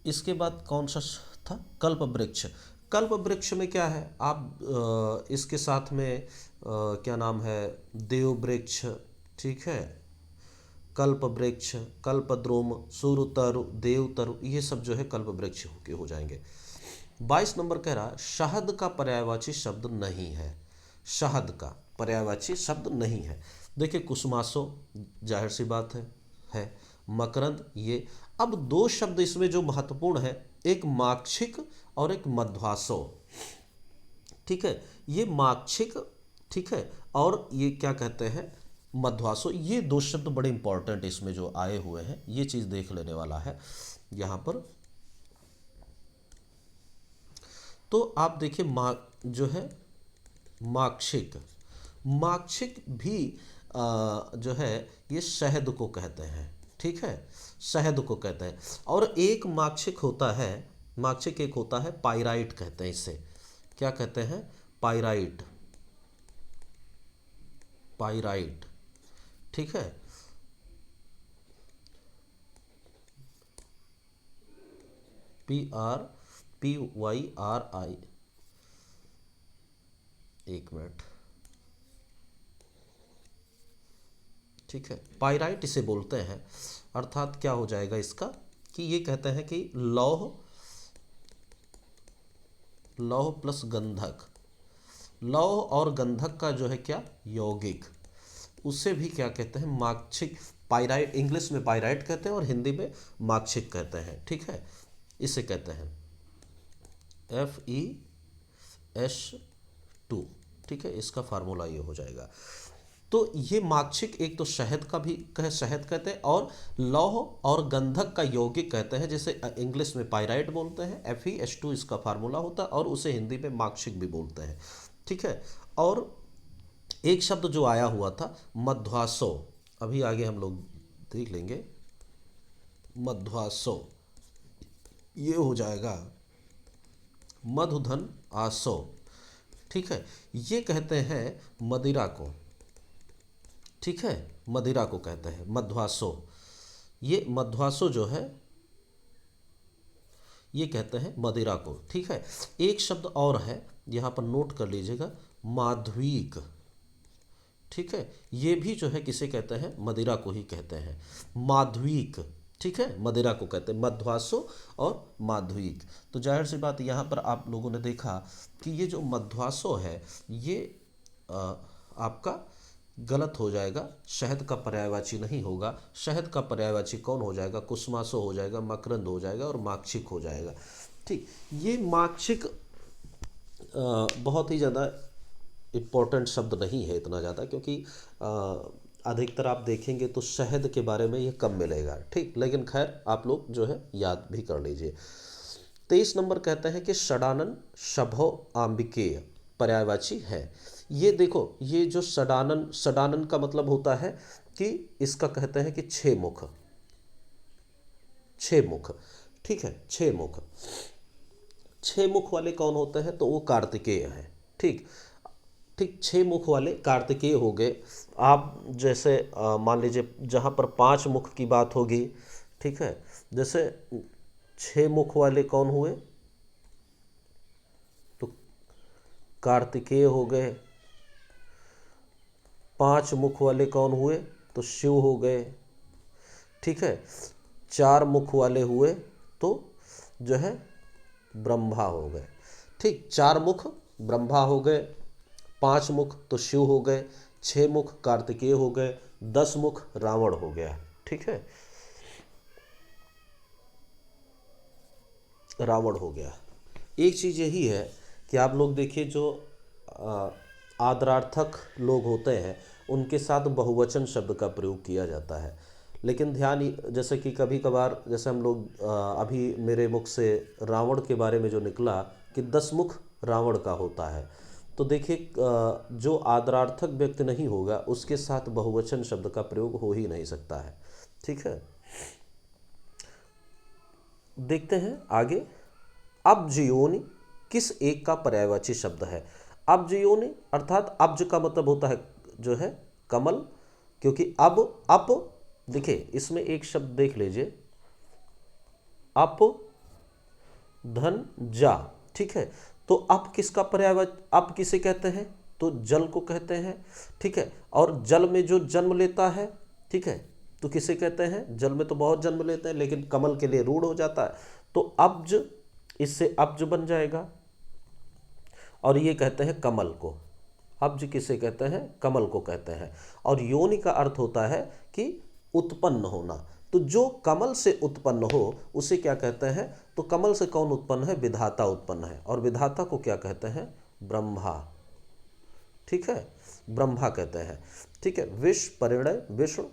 Speaker 1: इसके बाद कौन सा था, कल्प वृक्ष। कल्प वृक्ष में क्या है, आप इसके साथ में क्या नाम है, देव वृक्ष। ठीक है, कल्प वृक्ष, कल्पद्रुम, सुरतरु, देवतरु, ये सब जो है कल्प वृक्ष के हो जाएंगे। 22 नंबर कह रहा है शहद का पर्यायवाची शब्द नहीं है, शहद का पर्यायवाची शब्द नहीं है। देखिए कुसुमासो, जाहिर सी बात है मकरंद, ये। अब दो शब्द इसमें जो महत्वपूर्ण है, एक माक्षिक और एक मध्वासो। ठीक है, ये माक्षिक, ठीक है, और ये क्या कहते हैं मध्वासो, ये दो शब्द बड़े इंपॉर्टेंट इसमें जो आए हुए हैं, ये चीज़ देख लेने वाला है यहाँ पर। तो आप देखिए जो है माक्षिक, माक्षिक भी जो है ये शहद को कहते हैं। ठीक है, शहद को कहते हैं। और एक माक्षिक होता है, माक्षिक एक होता है पाइराइट कहते हैं इसे, क्या कहते हैं, पाइराइट, पाइराइट। ठीक है, PRPYRI, एक मिनट। ठीक है, पाइराइट इसे बोलते हैं, अर्थात क्या हो जाएगा इसका कि ये कहते हैं कि लौह, लौह प्लस गंधक, लौह और गंधक का जो है क्या यौगिक, उसे भी क्या कहते हैं माक्षिक। पाइराइट, इंग्लिश में पाइराइट कहते हैं और हिंदी में माक्षिक कहते हैं। ठीक है, इसे कहते हैं FeS2। ठीक है, इसका फार्मूला ये हो जाएगा। तो ये माक्षिक एक तो शहद का भी शहद कहते हैं, और लौह और गंधक का यौगिक कहते हैं, जैसे इंग्लिश में पाइराइट बोलते हैं, FeS2 इसका फार्मूला होता है, और उसे हिंदी में माक्षिक भी बोलते हैं। ठीक है, और एक शब्द जो आया हुआ था मध्वासो, अभी आगे हम लोग देख लेंगे, मध्वासो ये हो जाएगा मधुधन आसो। ठीक है, ये कहते हैं मदिरा को। ठीक है, मदिरा को कहते हैं मध्वासो, ये मध्वासो जो है ये कहते हैं मदिरा को। ठीक है, एक शब्द और है यहाँ पर नोट कर लीजिएगा, माध्वीक, ठीक है, ये भी जो है किसे कहते हैं, मदिरा को ही कहते हैं, माध्वीक, ठीक है, मदिरा को कहते हैं, मध्वासो और माध्वीक। तो जाहिर सी बात यहाँ पर आप लोगों ने देखा कि ये जो मध्वासो है ये आपका गलत हो जाएगा, शहद का पर्यायवाची नहीं होगा। शहद का पर्यायवाची कौन हो जाएगा, कुसुमासो हो जाएगा, मकरंद हो जाएगा और माक्षिक हो जाएगा। ठीक, ये माक्षिक बहुत ही ज़्यादा इम्पोर्टेंट शब्द नहीं है इतना ज़्यादा, क्योंकि अधिकतर आप देखेंगे तो शहद के बारे में ये कम मिलेगा। ठीक, लेकिन खैर आप लोग जो है याद भी कर लीजिए। 23 नंबर कहते हैं कि षडानन शभो आम्बिकेय पर्यायवाची है। ये देखो, ये जो षडानन, षडानन का मतलब होता है कि इसका कहते हैं कि 6 मुख, 6 मुख, ठीक है, 6 मुख। 6 मुख वाले कौन होते हैं, तो वो कार्तिकेय हैं। ठीक ठीक, 6 मुख वाले कार्तिकेय हो गए। आप जैसे मान लीजिए जहाँ पर 5 मुख की बात होगी, ठीक है, जैसे 6 मुख वाले कौन हुए, तो कार्तिकेय हो गए। 5 मुख वाले कौन हुए, तो शिव हो गए। ठीक है, 4 मुख वाले हुए तो जो है ब्रह्मा हो गए। ठीक, 4 मुख ब्रह्मा हो गए, 5 मुख तो शिव हो गए, 6 मुख कार्तिकेय हो गए, 10 मुख रावण हो गया। ठीक है, रावण हो गया। एक चीज़ यही है कि आप लोग देखिए, जो आदरार्थक लोग होते हैं उनके साथ बहुवचन शब्द का प्रयोग किया जाता है। लेकिन जैसे कि कभी कभार, जैसे हम लोग अभी मेरे मुख से रावण के बारे में जो निकला कि 10 मुख रावण का होता है, तो देखिए जो आदरार्थक व्यक्ति नहीं होगा उसके साथ बहुवचन शब्द का प्रयोग हो ही नहीं सकता है। ठीक है, देखते हैं आगे। अब्ज योनि किस एक का पर्यायवाची शब्द है। अब्ज योनि अर्थात अब्ज का मतलब होता है जो है कमल, क्योंकि अप देखिए इसमें एक शब्द देख लीजिए, अप धन जा। ठीक है, तो अप किसका पर्यायवाची, अप किसे कहते हैं, तो जल को कहते हैं। ठीक है, और जल में जो जन्म लेता है, ठीक है, तो किसे कहते हैं, जल में तो बहुत जन्म लेते हैं लेकिन कमल के लिए रूढ़ हो जाता है, तो अब्ज, इससे अब्ज बन जाएगा और ये कहते हैं कमल को। अब्ज किसे कहते हैं, कमल को कहते हैं। और योनि का अर्थ होता है कि उत्पन्न होना, तो जो कमल से उत्पन्न हो उसे क्या कहते हैं, तो कमल से कौन उत्पन्न है, विधाता उत्पन्न है, और विधाता को क्या कहते हैं, ब्रह्मा। ठीक है, ब्रह्मा कहते हैं। ठीक है, विश्व परिणय विश्व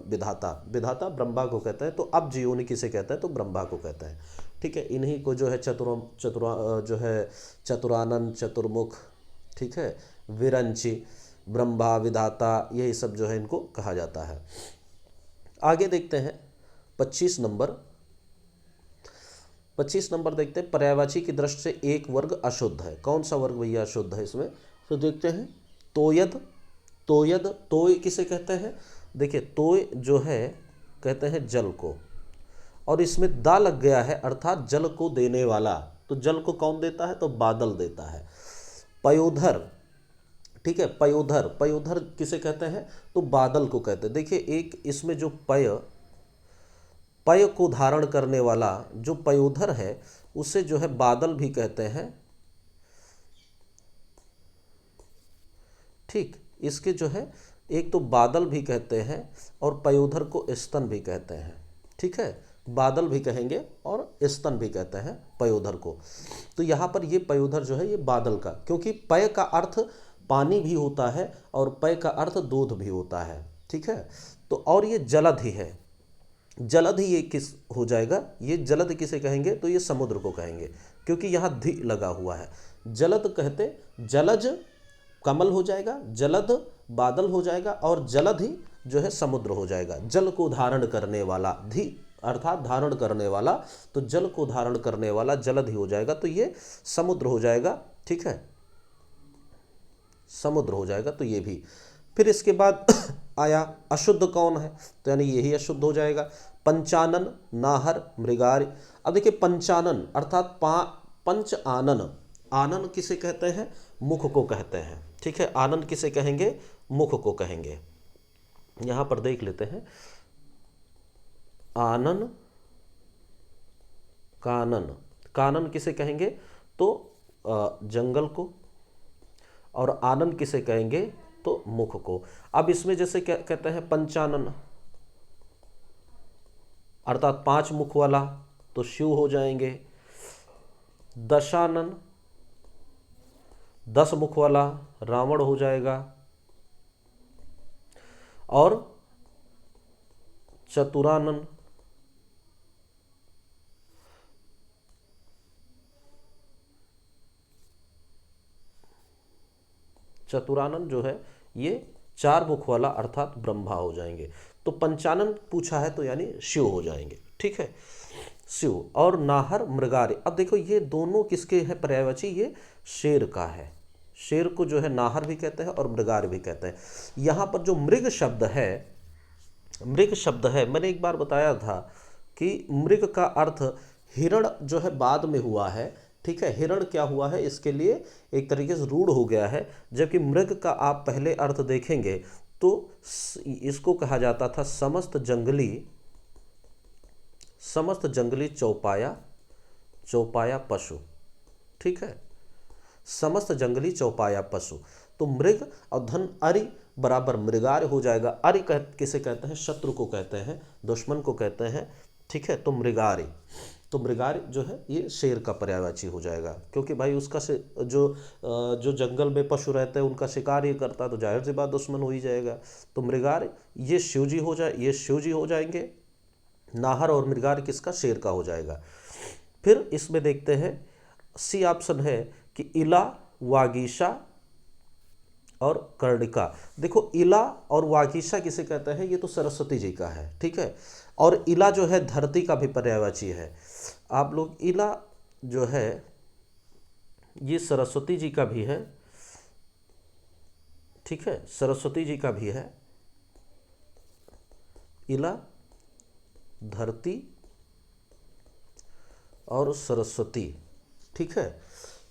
Speaker 1: विधाता, विधाता ब्रह्मा को कहते हैं। तो अब योनि किसे कहते हैं, तो ब्रह्मा को कहते हैं। ठीक है, इन्हीं को जो है जो है चतुरानन, चतुर्मुख, ठीक है, विरंची, ब्रह्मा, विधाता, यही सब जो है इनको कहा जाता है। आगे देखते हैं 25 नंबर। 25 नंबर देखते हैं, पर्यायवाची की दृष्टि से एक वर्ग अशुद्ध है। कौन सा वर्ग भैया अशुद्ध है इसमें, तो देखते हैं तोयद। तोयद, तोय किसे कहते हैं, देखिए तोय जो है कहते हैं जल को, और इसमें दा लग गया है अर्थात जल को देने वाला। तो जल को कौन देता है, तो बादल देता है। पयोधर, ठीक है, पयोधर, पयोधर किसे कहते हैं, तो बादल को कहते हैं। देखिए एक इसमें जो पय को धारण करने वाला जो पयोधर है उसे जो है बादल भी कहते हैं। ठीक, इसके जो है एक तो बादल भी कहते हैं और पयोधर को स्तन भी कहते हैं। ठीक है, बादल भी कहेंगे और स्तन भी कहते हैं पयोधर को। तो यहाँ पर ये पयोधर जो है ये बादल का, क्योंकि पय का अर्थ पानी भी होता है और पय का अर्थ दूध भी होता है। ठीक है, तो और ये जलध ही है। जलध ही ये किस हो जाएगा, ये जलध किसे कहेंगे, तो ये समुद्र को कहेंगे, क्योंकि यहाँ धी लगा हुआ है। जलध कहते, जलज कमल हो जाएगा, जलध बादल हो जाएगा और जलध ही जो है समुद्र हो जाएगा। जल को धारण करने वाला, धी अर्थात धारण करने वाला, तो जल को धारण करने वाला जलध ही हो जाएगा, तो ये समुद्र हो जाएगा। ठीक है, समुद्र हो जाएगा, तो ये भी। फिर इसके बाद आया अशुद्ध कौन है, तो यानी यही अशुद्ध हो जाएगा। पंचानन, नाहर, मृगार। अब देखिए पंच आनन किसे कहते हैं, मुख को कहते हैं। ठीक है। आनन किसे कहेंगे? मुख को कहेंगे। यहां पर देख लेते हैं, आनन, कानन। कानन किसे कहेंगे? तो जंगल को। और आनन किसे कहेंगे? तो मुख को। अब इसमें जैसे क्या कहते हैं, पंचानन अर्थात 5 मुख वाला, तो शिव हो जाएंगे। दशानन 10 मुख वाला, रावण हो जाएगा। और चतुरानन चतुरानन जो है ये 4 मुख वाला अर्थात ब्रह्मा हो जाएंगे। तो पंचानन पूछा है तो यानी शिव हो जाएंगे। ठीक है, शिव। और नाहर, मृगारी। अब देखो ये दोनों किसके है पर्यायवाची? ये शेर का है। शेर को जो है नाहर भी कहते हैं और मृगार भी कहते हैं। यहाँ पर जो मृग शब्द है, मृग शब्द है, मैंने एक बार बताया था कि मृग का अर्थ हिरण जो है बाद में हुआ है। ठीक है, हिरण क्या हुआ है, इसके लिए एक तरीके से रूढ़ हो गया है। जबकि मृग का आप पहले अर्थ देखेंगे तो इसको कहा जाता था समस्त जंगली चौपाया, चौपाया पशु। ठीक है, समस्त जंगली चौपाया पशु। तो मृग और धन अरि बराबर मृगार हो जाएगा। अरि किसे कहते हैं? शत्रु को कहते हैं, दुश्मन को कहते हैं। ठीक है, तो मृगारी। तो मृगार जो है ये शेर का पर्यायवाची हो जाएगा, क्योंकि भाई उसका जो जंगल में पशु रहते हैं उनका शिकार ये करता, तो जाहिर सी बात दुश्मन हो ही जाएगा। तो मृगार ये शिवजी हो जाए, ये शिवजी हो जाएंगे। नाहर और मृगार किसका? शेर का हो जाएगा। फिर इसमें देखते हैं, सी ऑप्शन है कि इला, वागीशा और कर्णिका। देखो इला और वागीशा किसे कहते हैं? ये तो सरस्वती जी का है। ठीक है, और इला जो है धरती का भी पर्यायवाची है। आप लोग इला जो है ये सरस्वती जी का भी है। ठीक है, सरस्वती जी का भी है। इला धरती और सरस्वती। ठीक है,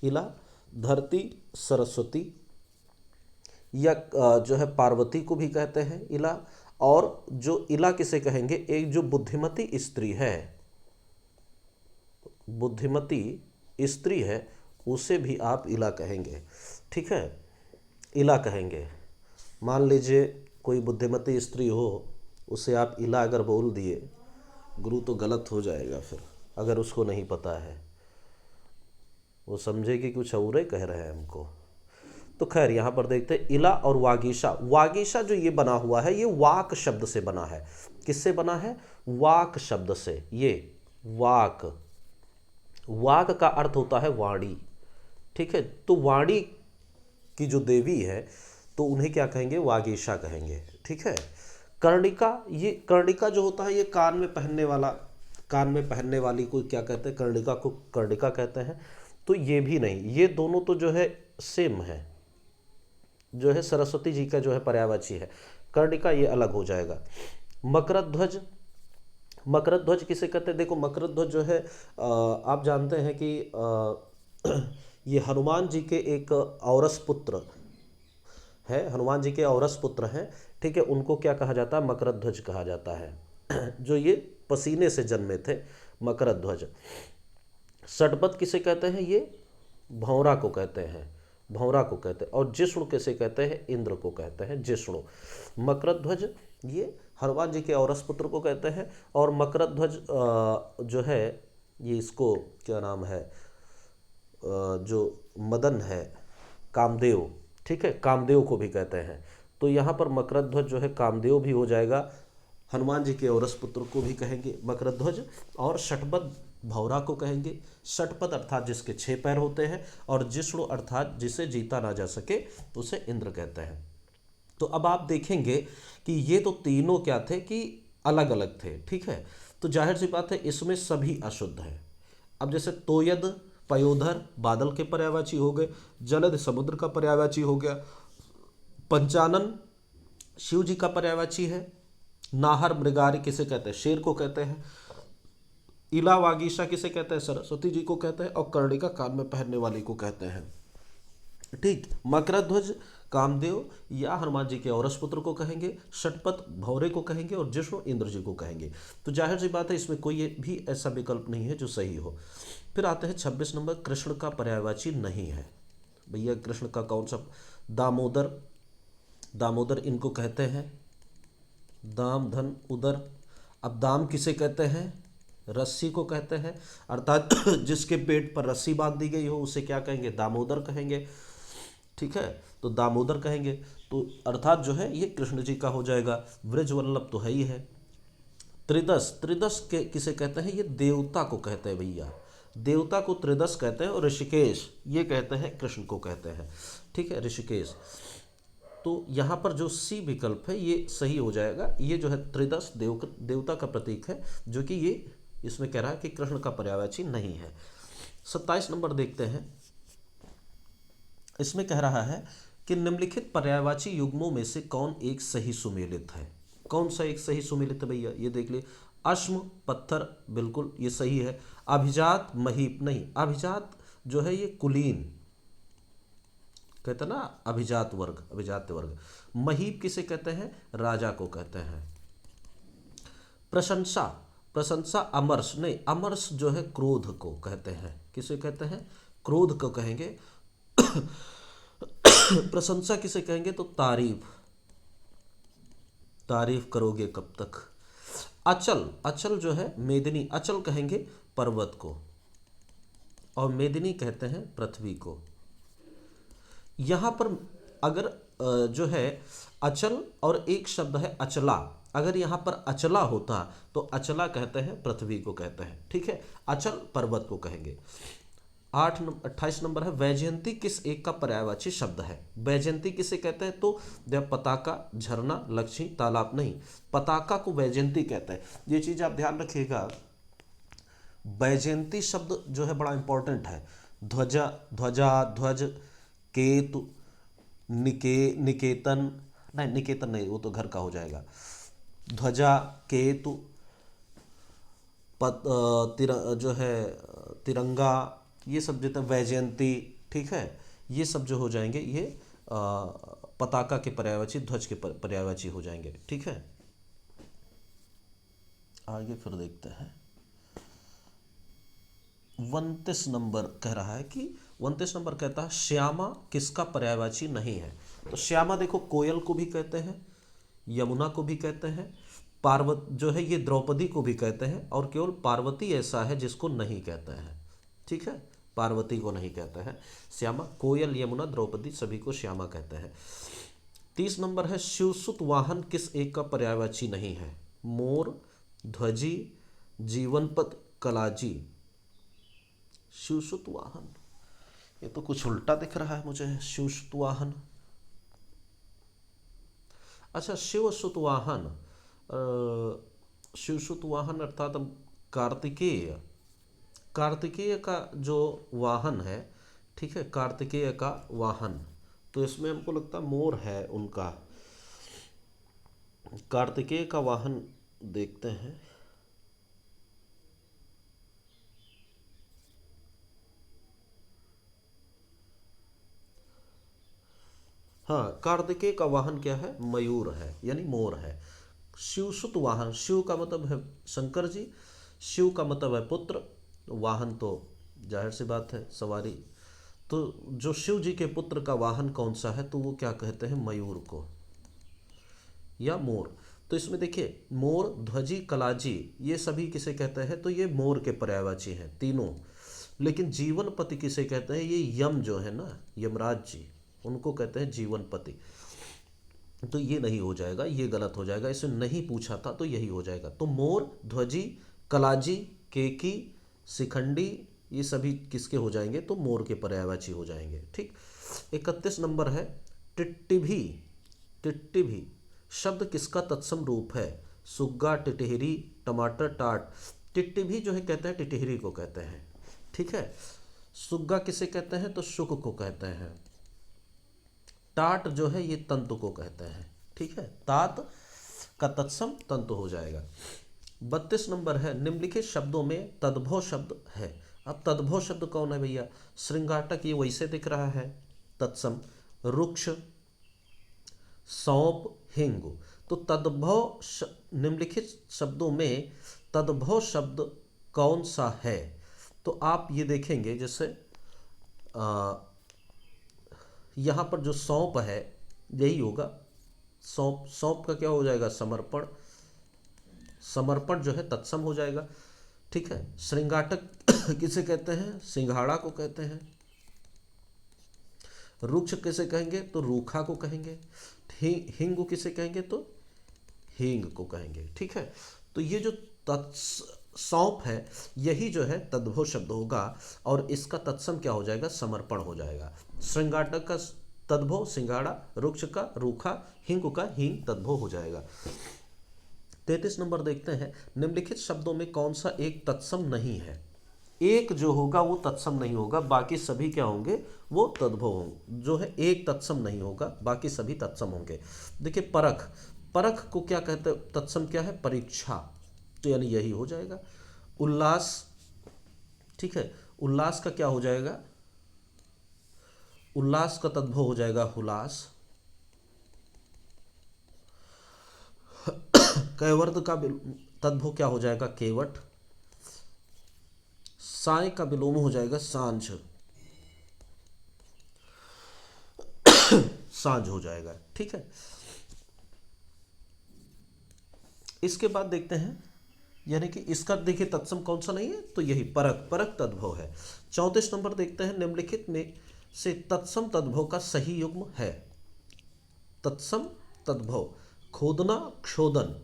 Speaker 1: इला धरती सरस्वती, या जो है पार्वती को भी कहते हैं इला। और जो इला किसे कहेंगे? एक जो बुद्धिमती स्त्री है, बुद्धिमती स्त्री है, उसे भी आप इला कहेंगे। ठीक है, इला कहेंगे। मान लीजिए कोई बुद्धिमती स्त्री हो, उसे आप इला अगर बोल दिए गुरु, तो गलत हो जाएगा। फिर अगर उसको नहीं पता है, वो समझेगी कुछ और ही कह रहे हैं हमको। तो खैर यहाँ पर देखते हैं इला और वागीशा। वागीशा जो ये बना हुआ है ये वाक शब्द से बना है। किससे बना है? वाक शब्द से। ये वाक, वाक का अर्थ होता है वाणी। ठीक है, तो वाणी की जो देवी है तो उन्हें क्या कहेंगे? वागीशा कहेंगे। ठीक है, कर्णिका, ये कर्णिका जो होता है ये कान में पहनने वाला, कान में पहनने वाली को क्या कहते हैं? कर्णिका को कर्णिका कहते हैं। तो ये भी नहीं, ये दोनों तो जो है सेम है, जो है सरस्वती जी का जो है पर्यायवाची है। कर्णिका ये अलग हो जाएगा। मकरध्वज, मकरध्वज किसे कहते हैं? देखो मकरध्वज जो है आप जानते हैं कि ये हनुमान जी के एक औरस पुत्र है, हनुमान जी के औरस पुत्र हैं। ठीक है, उनको क्या कहा जाता है? मकरध्वज कहा जाता है। जो ये पसीने से जन्मे थे, मकरध्वज। षटपद किसे कहते हैं? ये भौरा को कहते हैं, भौरा को कहते हैं। और जिष्णु किसे कहते हैं? इंद्र को कहते हैं जिष्णु। मकरध्वज ये हनुमान जी के औरस पुत्र को कहते हैं। और मकरध्वज जो है ये इसको क्या नाम है, जो मदन है, कामदेव। ठीक है, कामदेव को भी कहते हैं। तो यहाँ पर मकरध्वज जो है कामदेव भी हो जाएगा, हनुमान जी के औरस पुत्र को भी कहेंगे मकरध्वज। और षटपद भौरा को कहेंगे। षटपद अर्थात जिसके 6 पैर होते हैं, और जिष्णु अर्थात जिसे जीता ना जा सके उसे इंद्र कहते हैं। तो अब आप देखेंगे कि ये तो तीनों क्या थे कि अलग अलग थे। ठीक है, तो जाहिर सी बात है इसमें सभी अशुद्ध है। अब जैसे तोयद, पयोधर बादल के पर्यायवाची हो गए, जलद समुद्र का पर्यायवाची हो गया, पंचानन शिव जी का पर्यायवाची है, नाहर मृगारी किसे कहते हैं? शेर को कहते हैं, इला वागीशा किसे कहते हैं? सरस्वती जी को कहते हैं, और कर्णिका कान में पहनने वाली को कहते हैं। ठीक, मकरध्वज कामदेव या हनुमान जी के औरस पुत्र को कहेंगे, षटपथ भौरे को कहेंगे और जिष्णु इंद्र जी को कहेंगे। तो जाहिर सी बात है इसमें कोई भी ऐसा विकल्प नहीं है जो सही हो। फिर आते हैं 26 नंबर, कृष्ण का पर्यायवाची नहीं है। भैया कृष्ण का कौन सा? दामोदर, दामोदर इनको कहते हैं, दाम धन उदर। अब दाम किसे कहते हैं? रस्सी को कहते हैं, अर्थात जिसके पेट पर रस्सी बांध दी गई हो उसे क्या कहेंगे? दामोदर कहेंगे। ठीक है, तो दामोदर कहेंगे, तो अर्थात जो है ये कृष्ण जी का हो जाएगा। वृजवल्लभ तो है ही है। त्रिदश, त्रिदश के किसे कहते हैं? ये देवता को कहते हैं भैया, देवता को त्रिदश कहते हैं। और ऋषिकेश ये कहते हैं कृष्ण को कहते हैं। ठीक है, ऋषिकेश। तो यहाँ पर जो सी विकल्प है ये सही हो जाएगा। ये जो है त्रिदश देवता का प्रतीक है, जो कि ये इसमें कह रहा है कि कृष्ण का पर्यायवाची नहीं है। 27 नंबर देखते हैं, इसमें कह रहा है कि निम्नलिखित पर्यायवाची युग्मों में से कौन एक सही सुमेलित है? कौन सा एक सही सुमेलित है भैया? ये देख ले, अश्म पत्थर, बिल्कुल ये सही है। अभिजात महीप नहीं, अभिजात जो है ये कुलीन कहते हैं ना, अभिजात वर्ग, अभिजात वर्ग। महीप किसे कहते हैं? राजा को कहते हैं। प्रशंसा, प्रशंसा अमर्ष नहीं, अमर्ष जो है क्रोध को कहते हैं। किसे कहते हैं? क्रोध को कहेंगे। प्रशंसा किसे कहेंगे? तो तारीफ, तारीफ करोगे कब तक। अचल, अचल जो है मेदिनी, अचल कहेंगे पर्वत को, और मेदिनी कहते हैं पृथ्वी को। यहाँ पर अगर जो है अचल और एक शब्द है अचला, अगर यहाँ पर अचला होता तो अचला कहते हैं पृथ्वी को कहते हैं। ठीक है, अचल पर्वत को कहेंगे। 28 नंबर है, वैजयंती किस एक का पर्यायवाची शब्द है? वैजयंती किसे कहते हैं? तो पताका, झरना, लक्ष्मी, तालाब नहीं, पताका को वैजयंती कहते हैं। ये चीज आप ध्यान रखिएगा, वैजयंती शब्द जो है बड़ा इंपॉर्टेंट है। ध्वजा, ध्वजा, ध्वज, केतु, निकेतन नहीं, निकेतन नहीं, वो तो घर का हो जाएगा। ध्वजा, केतु, जो है तिरंगा, ये सब जो है वैजयंती। ठीक है, ये सब जो हो जाएंगे ये पताका के पर्यायवाची, ध्वज के पर्यायवाची हो जाएंगे। ठीक है, आगे फिर देखते हैं। 29 नंबर कह रहा है कि 29 नंबर कहता है श्यामा किसका पर्यायवाची नहीं है? तो श्यामा देखो, कोयल को भी कहते हैं, यमुना को भी कहते हैं, पार्वत जो है ये द्रौपदी को भी कहते हैं, और केवल पार्वती ऐसा है जिसको नहीं कहते हैं। ठीक है, पार्वती को नहीं कहते हैं श्यामा। कोयल, यमुना, द्रौपदी सभी को श्यामा कहते हैं। 30 नंबर है, शिवसुत वाहन किस एक का पर्यायवाची नहीं है? मोर, ध्वजी, जीवनपद, कलाजी। शिवसुत वाहन, ये तो कुछ उल्टा दिख रहा है मुझे। शिवसुत वाहन, अच्छा शिवसुत वाहन, शिवसुत वाहन अर्थात कार्तिकेय, कार्तिकेय का जो वाहन है। ठीक है, कार्तिकेय का वाहन, तो इसमें हमको लगता है मोर है उनका। कार्तिकेय का वाहन देखते हैं। हाँ, कार्तिकेय का वाहन क्या है? मयूर है, यानी मोर है। शिवसुत वाहन, शिव का मतलब है शंकर जी, शिव का मतलब है पुत्र, वाहन तो जाहिर सी बात है सवारी। तो जो शिव जी के पुत्र का वाहन कौन सा है? तो वो क्या कहते हैं? मयूर को या मोर। तो इसमें देखिए, मोर, ध्वजी, कलाजी, ये सभी किसे कहते हैं? तो ये मोर के पर्यायवाची हैं तीनों। लेकिन जीवनपति किसे कहते हैं? ये यम जो है ना, यमराज जी, उनको कहते हैं जीवनपति। तो ये नहीं हो जाएगा, ये गलत हो जाएगा, इसे नहीं पूछा था तो यही हो जाएगा। तो मोर, ध्वजी, कलाजी, केकी, शिखंडी, ये सभी किसके हो जाएंगे? तो मोर के पर्यायवाची हो जाएंगे। ठीक, 31 नंबर है, टिट्टिभी, टिट्टिभी शब्द किसका तत्सम रूप है? सुग्गा, टिटहरी, टमाटर, टाट। टिट्टिभी जो है कहते हैं टिटहरी को कहते हैं। ठीक है, सुग्गा किसे कहते हैं? तो शुक को कहते हैं। टाट जो है ये तंतु को कहते हैं। ठीक है, तात का तत्सम तंतु हो जाएगा। 32 नंबर है, निम्नलिखित शब्दों में तद्भव शब्द है। अब तद्भव शब्द कौन है भैया? श्रृंगाटक, ये वैसे दिख रहा है, तत्सम, रुक्ष, सौंप, हिंग। तो तद्भव निम्नलिखित शब्दों में तद्भव शब्द कौन सा है? तो आप ये देखेंगे जैसे यहाँ पर जो सौंप है यही होगा। सौंप, सौंप का क्या हो जाएगा? समर्पण। समर्पण जो है तत्सम हो जाएगा। ठीक है। श्रृंगाटक किसे कहते हैं? सिंघाड़ा को कहते हैं। रुक्ष किसे कहेंगे? तो रूखा को कहेंगे। हिंग किसे कहेंगे? तो हींग को कहेंगे। ठीक है। तो ये जो सौंप है यही जो है तद्भव शब्द होगा और इसका तत्सम क्या हो जाएगा? समर्पण हो जाएगा। श्रृंगाटक का तद्भव सिंगाड़ा, रुक्ष का रूखा, हिंग का हींग तद्भव हो जाएगा। 33 नंबर देखते हैं, निम्नलिखित शब्दों में कौन सा एक तत्सम नहीं है? एक जो होगा वो तत्सम नहीं होगा, बाकी सभी क्या होंगे? वो तद्भव होंगे। जो है एक तत्सम नहीं होगा, बाकी सभी तत्सम होंगे। देखिए परख, परख को क्या कहते हैं? तत्सम क्या है? परीक्षा। तो यानी यही हो जाएगा। उल्लास, ठीक है, उल्लास का क्या हो जाएगा? उल्लास का तद्भव हो जाएगा हुलास। कैवर्त का तद्भव क्या हो जाएगा? केवट। साय का विलोम हो जाएगा सांझ। सांझ हो जाएगा। ठीक है। इसके बाद देखते हैं, यानी कि इसका देखिए तत्सम कौन सा नहीं है? तो यही परक, परक तद्भव है। 34 नंबर देखते हैं, निम्नलिखित में से तत्सम तद्भव का सही युग्म है। तत्सम तद्भव, खोदना, क्षोदन।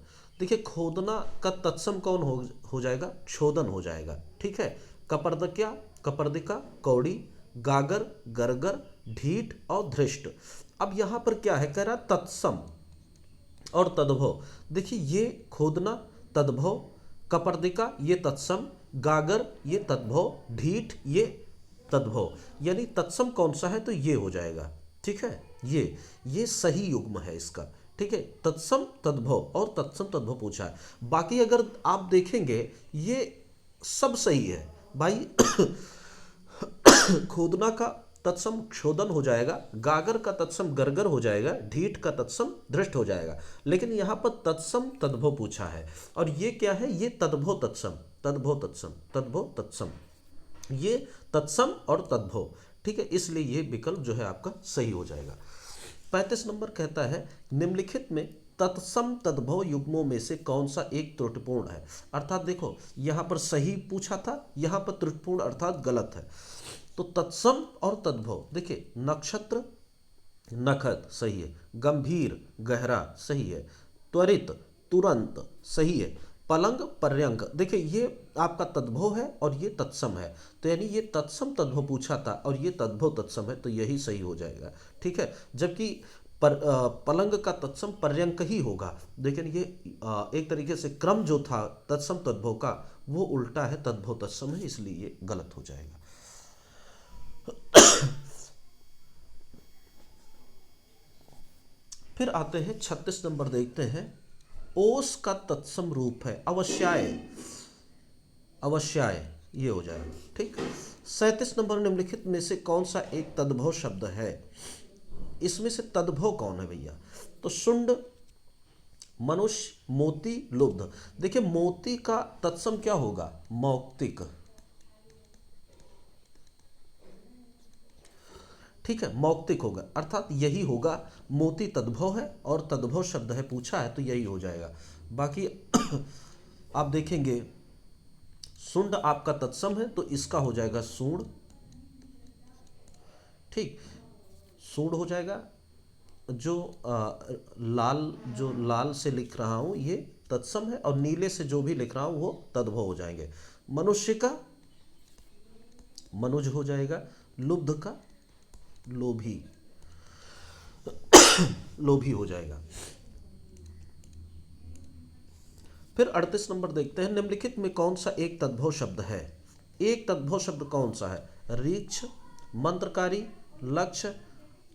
Speaker 1: देखिए खोदना का तत्सम कौन हो जाएगा? क्षोदन हो जाएगा। ठीक है। कपर्दक्या, कपर्दिका, कौड़ी, गागर, गरगर, ढीठ और धृष्ट। अब यहां पर क्या है? कह रहा तत्सम और तद्भव। देखिए ये खोदना तद्भव, कपर्दिका ये तत्सम, गागर ये तद्भव, ढीठ ये तद्भव। यानी तत्सम कौन सा है? तो ये हो जाएगा। ठीक है। ये सही युग्म है इसका। ठीक है। तत्सम तद्भव और तत्सम तद्भव पूछा है। बाकी अगर आप देखेंगे ये सब सही है भाई। खोदना का तत्सम क्षोदन हो जाएगा, गागर का तत्सम गरगर हो जाएगा, ढीठ का तत्सम धृष्ट हो जाएगा। लेकिन यहां पर तत्सम तद्भव पूछा है और ये क्या है? ये तद्भव तत्सम, तद्भव तत्सम, तद्भव तत्सम, ये तत्सम और तद्भव। ठीक है। इसलिए ये विकल्प जो है आपका सही हो जाएगा। 35 नंबर कहता है, निम्नलिखित में तत्सम तद्भव युग्मों में से कौन सा एक त्रुटिपूर्ण है? अर्थात देखो यहां पर सही पूछा था, यहां पर त्रुटिपूर्ण अर्थात गलत है। तो तत्सम और तद्भव, देखिए नक्षत्र, नखत सही है, गंभीर, गहरा सही है, त्वरित, तुरंत सही है, पलंग, पर्यंक। देखिए ये आपका तद्भव है और ये तत्सम है। तो यानी ये तत्सम तद्भव पूछा था और ये तद्भव तत्सम है, तो यही सही हो जाएगा। ठीक है। जबकि पलंग का तत्सम पर्यंक ही होगा, लेकिन ये एक तरीके से क्रम जो था तत्सम तद्भव का वो उल्टा है, तद्भव तत्सम है, इसलिए ये गलत हो जाएगा। फिर आते हैं 36 नंबर देखते हैं, ओस का तत्सम रूप है अवश्याय, अवश्याय ये हो जाएगा। ठीक। 37 नंबर, निम्नलिखित में से कौन सा एक तद्भव शब्द है? इसमें से तद्भव कौन है भैया? तो शुंड, मनुष्य, मोती, लुब्ध। देखिए मोती का तत्सम क्या होगा? मौक्तिक। ठीक है। मौक्तिक होगा अर्थात यही होगा। मोती तद्भव है और तद्भव शब्द है पूछा है तो यही हो जाएगा। बाकी आप देखेंगे सुंड आपका तत्सम है तो इसका हो जाएगा सूंड। ठीक। सूंड हो जाएगा। जो लाल से लिख रहा हूं ये तत्सम है और नीले से जो भी लिख रहा हूं वो तद्भव हो जाएंगे। मनुष्य का मनुज हो जाएगा, लुब्ध का लोभी, लोभी हो जाएगा। फिर 38 नंबर देखते हैं, निम्नलिखित में कौन सा एक तद्भव शब्द है? एक तद्भव शब्द कौन सा है? रीक्ष, मंत्रकारी, लक्ष्य,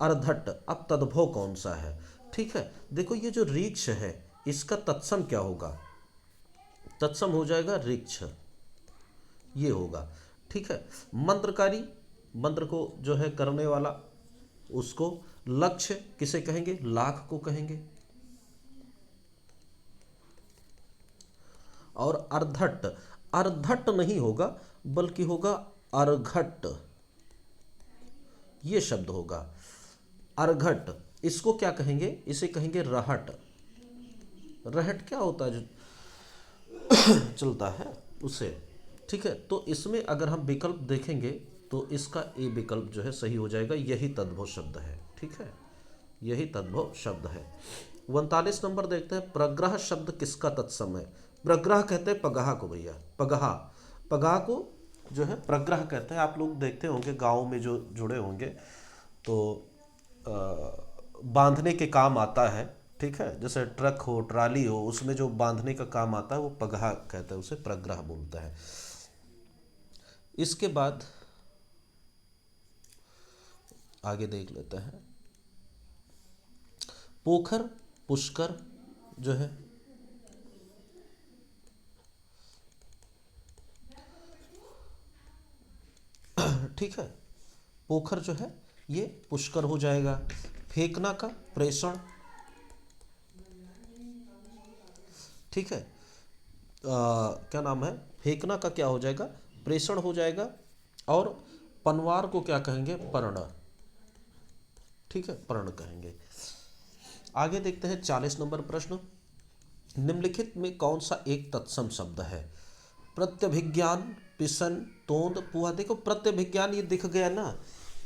Speaker 1: अर्धट। अब तद्भव कौन सा है? ठीक है। देखो ये जो रीक्ष है इसका तत्सम क्या होगा? तत्सम हो जाएगा रीक्ष, ये होगा। ठीक है। मंत्रकारी, मंत्र को जो है करने वाला उसको लक्ष्य किसे कहेंगे, लाख को कहेंगे। और अर्धट, अर्धट नहीं होगा बल्कि होगा अर्घट, ये शब्द होगा अर्घट। इसको क्या कहेंगे, इसे कहेंगे रहट। रहट क्या होता है जो चलता है उसे, ठीक है। तो इसमें अगर हम विकल्प देखेंगे तो इसका ए विकल्प जो है सही हो जाएगा, यही तद्भव शब्द है, ठीक है, यही तद्भव शब्द है। 39 नंबर देखते हैं, प्रग्रह शब्द किसका तत्सम है। प्रग्रह कहते हैं पगहा को भैया, पगहा, पगहा को जो है प्रग्रह कहते हैं। आप लोग देखते होंगे गाँव में जो जुड़े होंगे तो बांधने के काम आता है, ठीक है, जैसे ट्रक हो ट्राली हो उसमें जो बांधने का काम आता है वो पगहा कहते हैं, उसे प्रग्रह बोलता है। इसके बाद आगे देख लेते हैं, पोखर पुष्कर जो है ठीक है, पोखर जो है ये पुष्कर हो जाएगा। फेंकना का प्रेषण, ठीक है, क्या नाम है, फेंकना का क्या हो जाएगा, प्रेषण हो जाएगा। और पनवार को क्या कहेंगे, पर्ण, ठीक है, पर्ण कहेंगे। आगे देखते हैं 40 नंबर प्रश्न, निम्नलिखित में कौन सा एक तत्सम शब्द है। प्रत्यभिज्ञान, पिसन, तोंद, पुआ। देखो प्रत्यभिज्ञान ये दिख गया ना,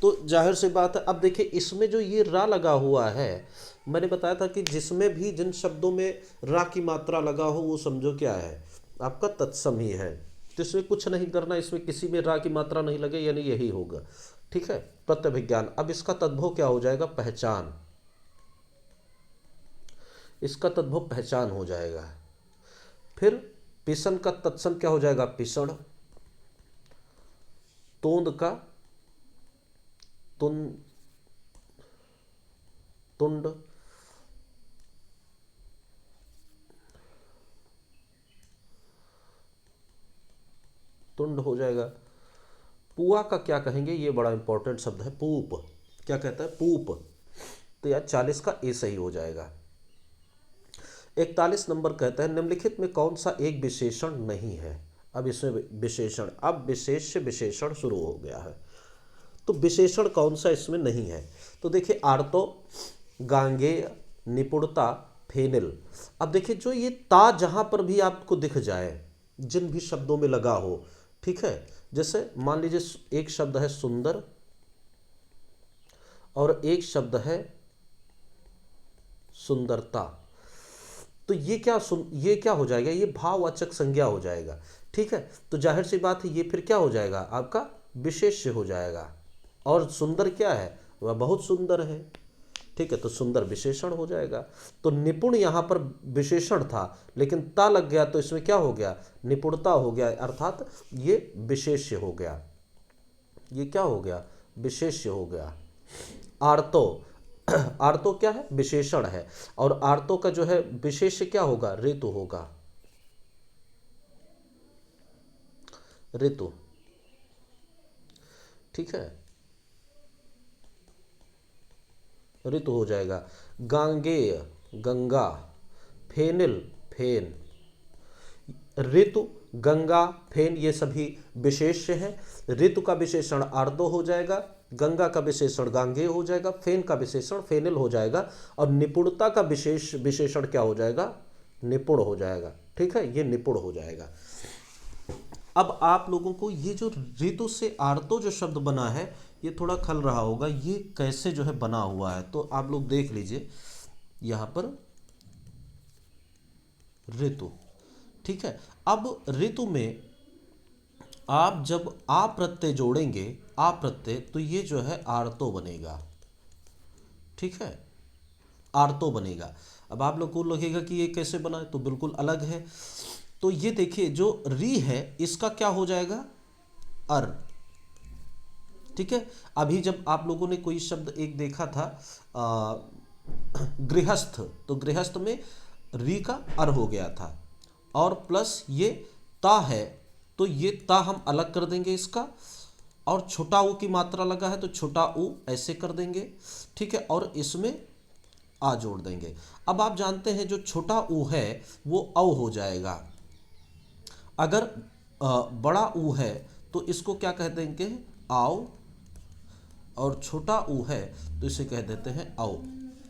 Speaker 1: तो जाहिर सी बात है। अब देखिए इसमें जो ये रा लगा हुआ है, मैंने बताया था कि जिसमें भी जिन शब्दों में रा की मात्रा लगा हो वो समझो क्या है, आपका तत्सम ही है। तो इसमें कुछ नहीं करना, इसमें किसी में रा की मात्रा नहीं लगे, यानी यही होगा, ठीक है, प्रत्यभिज्ञान। अब इसका तद्भव क्या हो जाएगा, पहचान, इसका तद्भव पहचान हो जाएगा। फिर पिसन का तत्सम क्या हो जाएगा, पिसण। तोंद का तुंड, तुंड हो जाएगा। पुआ का क्या कहेंगे, ये बड़ा इंपॉर्टेंट शब्द है, पूप। क्या कहता है, पूप। तो यार 40 का ए सही हो जाएगा। 41 नंबर कहता है, निम्नलिखित में कौन सा एक विशेषण नहीं है। अब इसमें विशेषण, अब विशेष से विशेषण शुरू हो गया है, तो विशेषण कौन सा इसमें नहीं है। तो देखिए आर्तो, गांगेय, निपुणता, फेनिल। अब देखिए जो ये ता जहां पर भी आपको दिख जाए, जिन भी शब्दों में लगा हो, ठीक है, जैसे मान लीजिए एक शब्द है सुंदर और एक शब्द है सुंदरता, तो ये क्या हो जाएगा, ये भाववाचक संज्ञा हो जाएगा, ठीक है। तो जाहिर सी बात है ये फिर क्या हो जाएगा, आपका विशेष्य हो जाएगा। और सुंदर क्या है, वह बहुत सुंदर है, ठीक है, तो सुंदर विशेषण हो जाएगा। तो निपुण यहाँ पर विशेषण था लेकिन ता लग गया तो इसमें क्या हो गया, निपुणता हो गया, अर्थात ये विशेष्य हो गया। ये क्या हो गया, विशेष्य हो गया। आर्तो, आर्तो क्या है, विशेषण है, और आर्तो का जो है विशेष्य क्या होगा, ऋतु होगा, ऋतु, ठीक है, ऋतु हो जाएगा। गांगेय, गंगा, फेनिल, फेन। ऋतु, गंगा, फेन ये सभी विशेष्य हैं। ऋतु का विशेषण आर्दो हो जाएगा, गंगा का विशेषण गांगेय हो जाएगा, फेन का विशेषण फेनिल हो जाएगा, और निपुणता का विशेषण क्या हो जाएगा, निपुण हो जाएगा, ठीक है, ये निपुण हो जाएगा। अब आप लोगों को ये जो ऋतु से आर्तो जो शब्द बना है ये थोड़ा खल रहा होगा, ये कैसे जो है बना हुआ है, तो आप लोग देख लीजिए यहां पर ऋतु, ठीक है। अब ऋतु में आप जब आ प्रत्यय जोड़ेंगे, आ प्रत्यय, तो ये जो है आर्तो बनेगा, ठीक है, आर्तो बनेगा। अब आप लोग को लगेगा कि ये कैसे बना है, तो बिल्कुल अलग है। तो ये देखिए जो री है इसका क्या हो जाएगा, अर, ठीक है। अभी जब आप लोगों ने कोई शब्द एक देखा था गृहस्थ, तो गृहस्थ में री का अर हो गया था, और प्लस ये ता है, तो ये ता हम अलग कर देंगे इसका, और छोटा ऊ की मात्रा लगा है तो छोटा ऊ ऐसे कर देंगे, ठीक है, और इसमें आ जोड़ देंगे। अब आप जानते हैं जो छोटा ऊ है वो औ हो जाएगा। अगर बड़ा ऊ है तो इसको क्या कह देंगे, आओ, और छोटा ऊ है तो इसे कह देते हैं औ।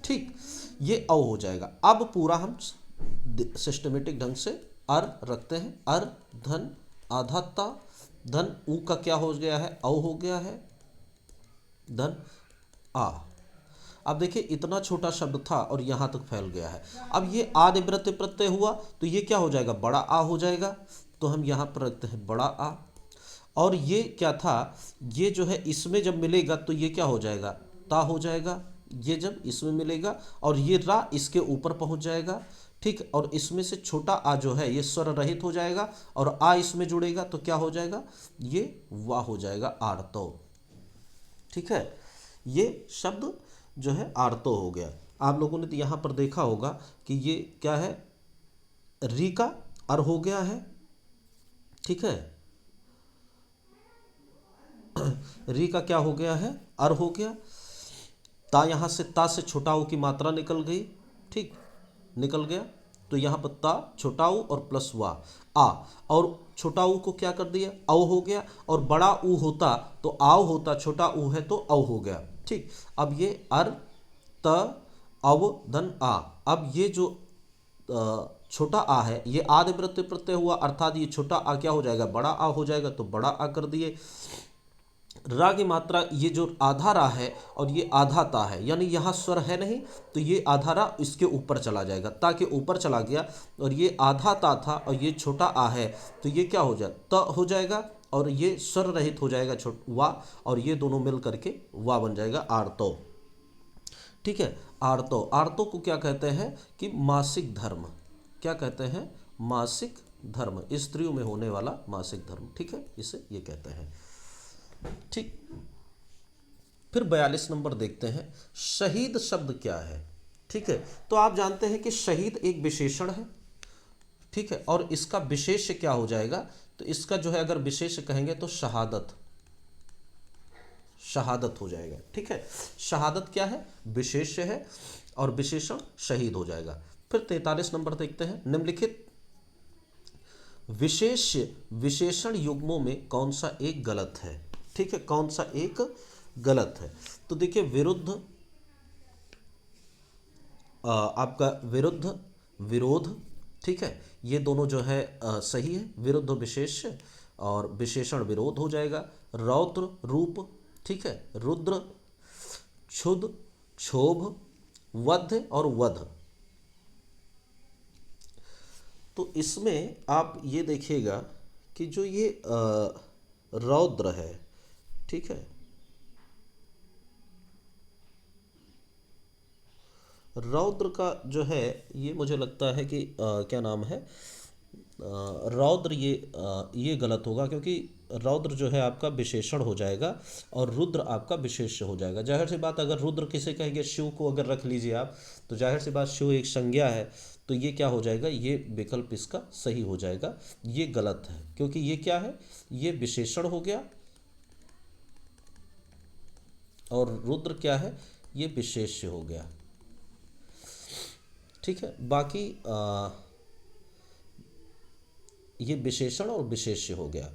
Speaker 1: ठीक, ये औ हो जाएगा। अब पूरा हम सिस्टमेटिक ढंग से अर रखते हैं। अर धन आधा ता, धन ऊ का क्या हो गया है, औ हो गया है, धन आ। अब देखिए इतना छोटा शब्द था और यहाँ तक फैल गया है। अब ये आ निवृत्ति प्रत्यय हुआ तो ये क्या हो जाएगा, बड़ा आ हो जाएगा। तो हम यहाँ पर रखते हैं बड़ा आ। और ये क्या था, ये जो है इसमें जब मिलेगा तो ये क्या हो जाएगा, ता हो जाएगा। ये जब इसमें मिलेगा और ये रा इसके ऊपर पहुँच जाएगा, ठीक, और इसमें से छोटा आ जो है ये स्वर रहित हो जाएगा और आ इसमें जुड़ेगा तो क्या हो जाएगा, ये वाह हो जाएगा, आर्तो। ठीक है, ये शब्द जो है आर्तो हो गया। आप लोगों ने तो यहाँ पर देखा होगा कि ये क्या है, री का अर हो गया है, ठीक है, री का क्या हो गया है, अर हो गया। ता यहाँ से, ता से छोटा ऊ की मात्रा निकल गई, ठीक, निकल गया। तो यहाँ पर ता छोटा ऊ और प्लस वा आ, और छोटा ऊ को क्या कर दिया, औ हो गया। और बड़ा ऊ होता तो आओ होता, छोटा ऊ है तो औ हो गया। ठीक, अब ये अर त अव धन आ। अब ये जो छोटा आ है ये आदि प्रत्यय प्रत्यय हुआ, अर्थात ये छोटा आ क्या हो जाएगा, बड़ा आ हो जाएगा। तो बड़ा आ कर दिए। रा की मात्रा, ये जो आधा रा है और ये आधा ता है, यानी यहाँ स्वर है नहीं तो ये आधा रा इसके ऊपर चला जाएगा, ता के ऊपर चला गया। और ये आधा ता था और ये छोटा आ है तो ये क्या हो जाए, त हो जाएगा और ये स्वर रहित हो जाएगा वा, और ये दोनों मिल करके वा बन जाएगा, आर्तो। ठीक है, आर्तो। आर्तो को क्या कहते हैं कि मासिक धर्म। क्या कहते हैं, मासिक धर्म, स्त्रियों में होने वाला मासिक धर्म। ठीक है, इसे ये कहते हैं। ठीक, फिर 42 नंबर देखते हैं, शहीद शब्द क्या है। ठीक है, तो आप जानते हैं कि शहीद एक विशेषण है, ठीक है, और इसका विशेष्य क्या हो जाएगा, तो इसका जो है अगर विशेष्य कहेंगे तो शहादत, शहादत हो जाएगा। ठीक है, शहादत क्या है, विशेष्य है, और विशेषण शहीद हो जाएगा। फिर 43 नंबर देखते हैं, निम्नलिखित विशेष्य विशेषण युग्मों में कौन सा एक गलत है। ठीक है, कौन सा एक गलत है, तो देखिए विरुद्ध, आपका विरुद्ध, विरोध, ठीक है, ये दोनों जो है सही है। विरुद्ध विशेष्य और विशेषण विरोध हो जाएगा। रौद्र रूप, ठीक है, रुद्र, क्षुद, क्षोभ, वध और वध। तो इसमें आप ये देखिएगा कि जो ये रौद्र है, ठीक है, रौद्र का जो है ये मुझे लगता है कि क्या नाम है, रौद्र, ये गलत होगा क्योंकि रौद्र जो है आपका विशेषण हो जाएगा और रुद्र आपका विशेष्य हो जाएगा। जाहिर सी बात, अगर रुद्र किसे कहेंगे, शिव को अगर रख लीजिए आप, तो जाहिर सी बात शिव एक संज्ञा है, तो ये क्या हो जाएगा, ये विकल्प इसका सही हो जाएगा। ये गलत है क्योंकि ये क्या है, ये विशेषण हो गया और रुद्र क्या है, ये विशेष्य हो गया। ठीक है, बाकी ये विशेषण और विशेष्य हो गया।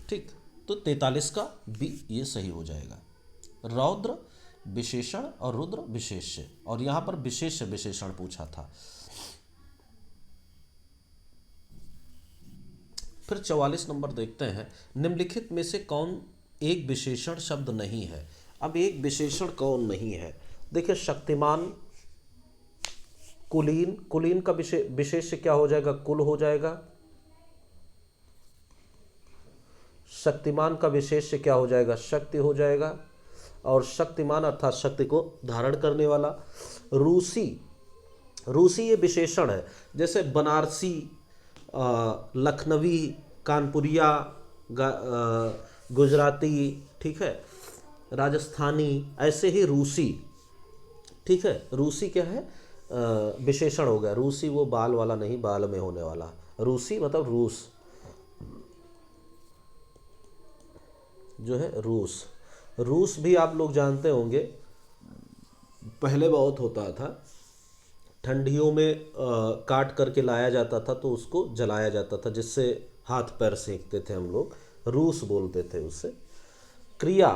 Speaker 1: ठीक, तो 43 का बी ये सही हो जाएगा। रौद्र विशेषण और रुद्र विशेष्य, और यहां पर विशेष्य विशेषण पूछा था। फिर 44 नंबर देखते हैं, निम्नलिखित में से कौन एक विशेषण शब्द नहीं है। अब एक विशेषण कौन नहीं है, देखिए शक्तिमान, कुलीन, कुलीन का विशेष्य क्या हो जाएगा, कुल हो जाएगा। शक्तिमान का विशेष्य क्या हो जाएगा, शक्ति हो जाएगा। और शक्तिमान अर्थात शक्ति को धारण करने वाला। रूसी, रूसी ये विशेषण है, जैसे बनारसी, लखनवी, कानपुरिया, गुजराती, ठीक है, राजस्थानी, ऐसे ही रूसी। ठीक है, रूसी क्या है, विशेषण हो गया। रूसी वो बाल वाला नहीं, बाल में होने वाला। रूसी मतलब रूस, जो है रूस। रूस भी आप लोग जानते होंगे पहले बहुत होता था, ठंडियों में काट करके लाया जाता था तो उसको जलाया जाता था, जिससे हाथ पैर सेकते थे हम लोग, रूस बोलते थे उससे। क्रिया,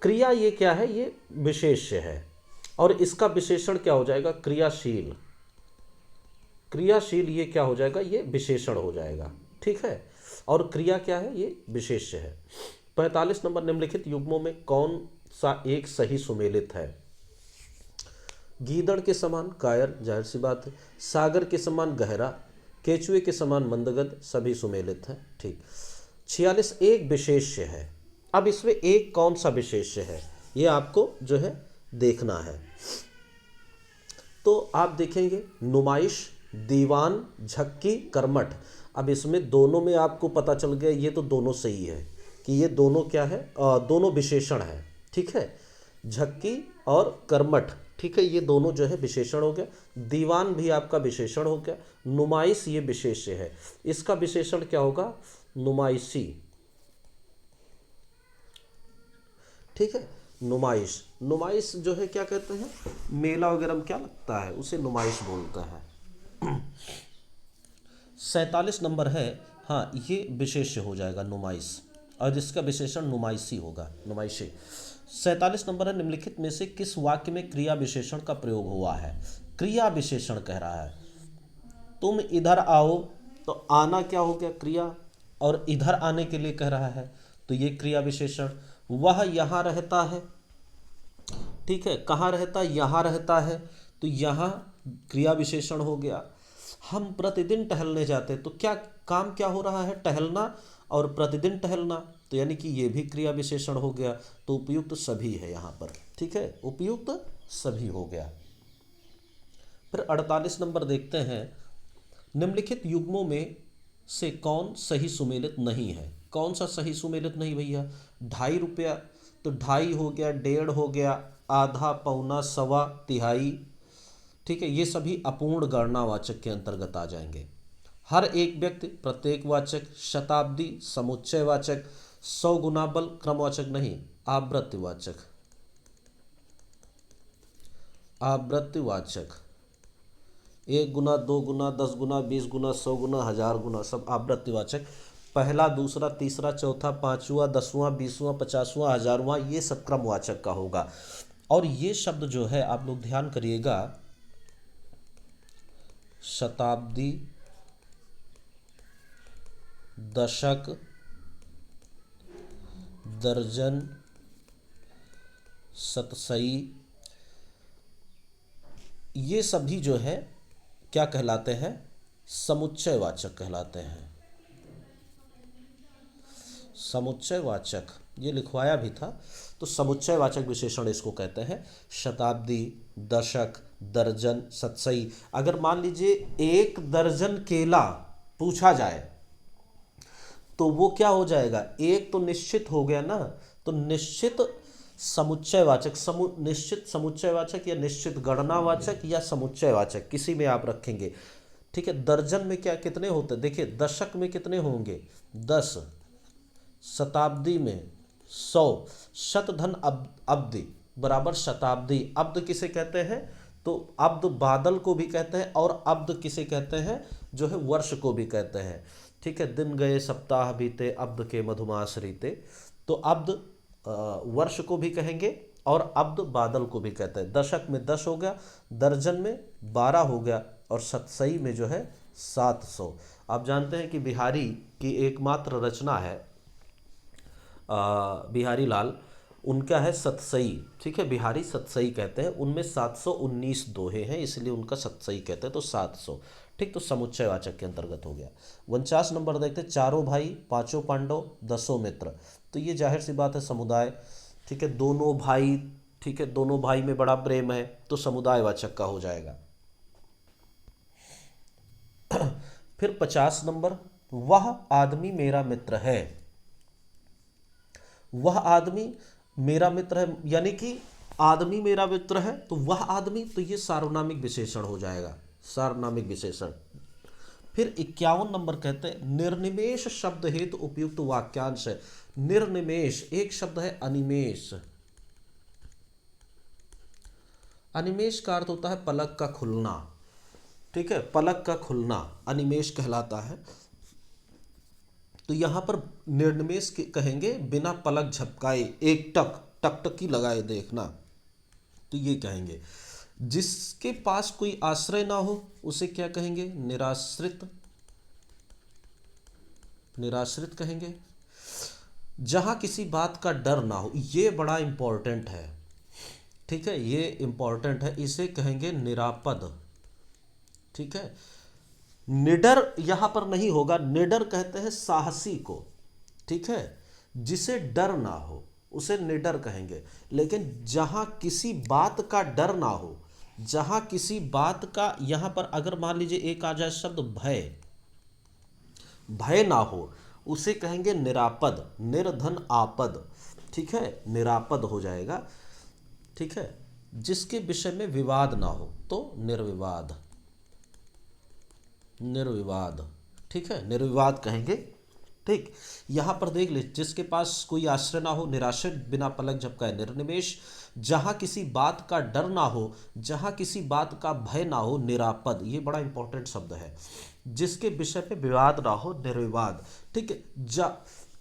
Speaker 1: क्रिया ये क्या है, ये विशेष्य है और इसका विशेषण क्या हो जाएगा, क्रियाशील। क्रियाशील ये क्या हो जाएगा, ये विशेषण हो जाएगा, ठीक है। और क्रिया क्या है, ये विशेष्य है। 45 नंबर, निम्नलिखित युग्मों में कौन सा एक सही सुमेलित है। गीदड़ के समान कायर, जाहिर सी बात है। सागर के समान गहरा, केचुए के समान मंदगद, सभी सुमेलित हैं, ठीक। 46, एक विशेष्य है। अब इसमें एक कौन सा विशेष्य है ये आपको जो है देखना है। तो आप देखेंगे नुमाइश, दीवान, झक्की, कर्मठ। अब इसमें दोनों में आपको पता चल गया, ये तो दोनों सही है कि ये दोनों क्या है, दोनों विशेषण है, ठीक है। झक्की और कर्मठ, ठीक है, ये दोनों जो है विशेषण हो गया। दीवान भी आपका विशेषण हो गया। नुमाइश ये विशेष्य है, इसका विशेषण क्या होगा, नुमाइशी, ठीक है। नुमाइश, नुमाइश जो है क्या कहते हैं, मेला वगैरह में क्या लगता है उसे नुमाइश बोलता है। 47 नंबर है, हाँ ये विशेष्य हो जाएगा नुमाइश, और जिसका विशेषण नुमाइशी होगा, नुमाइशी। 47 नंबर है, निम्नलिखित में से किस वाक्य में क्रिया विशेषण का प्रयोग हुआ है। क्रिया विशेषण कह रहा है, तुम इधर आओ, तो आना क्या हो गया, क्रिया, और इधर आने के लिए कह रहा है तो ये क्रिया विशेषण। वह यहाँ रहता है, ठीक है, कहाँ रहता है, यहाँ रहता है, तो यहाँ क्रिया विशेषण हो गया। हम प्रतिदिन टहलने जाते तो क्या काम क्या हो रहा है, टहलना, और प्रतिदिन टहलना, तो यानी कि ये भी क्रिया विशेषण हो गया। तो उपयुक्त सभी है यहाँ पर, ठीक है, उपयुक्त सभी हो गया। फिर 48 नंबर देखते हैं, निम्नलिखित युग्मों में से कौन सही सुमेलित नहीं है। कौन सा सही सुमेलित नहीं भैया, 2.5 रुपया, तो 2.5 हो गया, 1.5 हो गया, आधा, पौना, सवा, तिहाई, ठीक है, ये सभी अपूर्ण गणनावाचक के अंतर्गत आ जाएंगे। हर एक व्यक्ति, प्रत्येक वाचक, शताब्दी, समुच्चयवाचक, 100 गुना बल, क्रमवाचक नहीं, आवृत्तिवाचक, आवृत्तिवाचक, 1 गुना, 2 गुना, 10 गुना, 20 गुना, 100 गुना, 1000 गुना, सब आवृत्तिवाचक। पहला, दूसरा, तीसरा, चौथा, पांचवा, 10वां, 20वां, 50वां, 1000वां, ये सब क्रमवाचक का होगा। और ये शब्द जो है आप लोग ध्यान करिएगा, शताब्दी, दशक, दर्जन, शतसई, ये सभी जो है क्या कहलाते हैं, समुच्चयवाचक कहलाते हैं। समुच्चयवाचक ये लिखवाया भी था, तो समुच्चयवाचक विशेषण इसको कहते हैं। शताब्दी, दशक, दर्जन, शतसई। अगर मान लीजिए 1 दर्जन केला पूछा जाए तो वो क्या हो जाएगा, एक तो निश्चित हो गया ना, तो निश्चित समुच्चयवाचक, निश्चित समुच्चयवाचक या निश्चित गणनावाचक या समुच्चयवाचक, किसी में आप रखेंगे, ठीक है। दर्जन में क्या कितने होते हैं, देखिए दशक में कितने होंगे, 10, शताब्दी में 100, शतधन अब्दी बराबर शताब्दी। अब्द किसे कहते हैं, तो अब्द बादल को भी कहते हैं, और अब्द किसे कहते हैं, जो है वर्ष को भी कहते हैं, ठीक है। दिन गए सप्ताह बीते, अब्द के मधुमास रीते, तो अब्द वर्ष को भी कहेंगे और अब्द बादल को भी कहते हैं। दशक में 10 हो गया, दर्जन में 12 हो गया, और शतसई में जो है 700। आप जानते हैं कि बिहारी की एकमात्र रचना है, बिहारी लाल, उनका है शतसई, ठीक है, बिहारी शतसई कहते हैं, उनमें 719 दोहे हैं, इसलिए उनका शतसई कहते हैं, तो 700, ठीक। तो समुच्चयवाचक के अंतर्गत हो गया। 49 नंबर देखते हैं, चारों भाई, पांचों पांडव, 10 मित्र, तो ये जाहिर सी बात है समुदाय, ठीक है, दोनों भाई, ठीक है, दोनों भाई में बड़ा प्रेम है, तो समुदायवाचक का हो जाएगा। फिर 50 नंबर, वह आदमी मेरा मित्र है। वह आदमी मेरा मित्र है, यानी कि आदमी मेरा मित्र है, तो वह आदमी, तो ये सार्वनामिक विशेषण हो जाएगा, सार्वनामिक विशेषण। फिर 51 नंबर कहते हैं निर्निमेष शब्द हेतु उपयुक्त वाक्यांश है। निर्निमेष, एक शब्द है अनिमेष। अनिमेष का अर्थ होता है पलक का खुलना, ठीक है, पलक का खुलना अनिमेष कहलाता है। तो यहां पर निर्निमेष कहेंगे बिना पलक झपकाए, एक टकटकी लगाए देखना, तो ये कहेंगे। जिसके पास कोई आश्रय ना हो उसे क्या कहेंगे? निराश्रित, निराश्रित कहेंगे। जहां किसी बात का डर ना हो, ये बड़ा इंपॉर्टेंट है, ठीक है, ये इंपॉर्टेंट है, इसे कहेंगे निरापद, ठीक है। निडर यहां पर नहीं होगा, निडर कहते हैं साहसी को, ठीक है, जिसे डर ना हो उसे निडर कहेंगे। लेकिन जहां किसी बात का डर ना हो, जहां किसी बात का, यहां पर अगर मान लीजिए एक आ जाए शब्द भय, भय ना हो, उसे कहेंगे निरापद, निर्धन आपद, ठीक है, निरापद हो जाएगा, ठीक है। जिसके विषय में विवाद ना हो तो निर्विवाद, निर्विवाद, ठीक है, निर्विवाद कहेंगे, ठीक। यहां पर देख ले, जिसके पास कोई आश्रय ना हो, निराश्रित, बिना पलक झपकाए निर्निमेष, जहां किसी बात का डर ना हो, जहां किसी बात का भय ना हो, निरापद, ये बड़ा इंपॉर्टेंट शब्द है। जिसके विषय पे विवाद ना हो, निर्विवाद, ठीक है।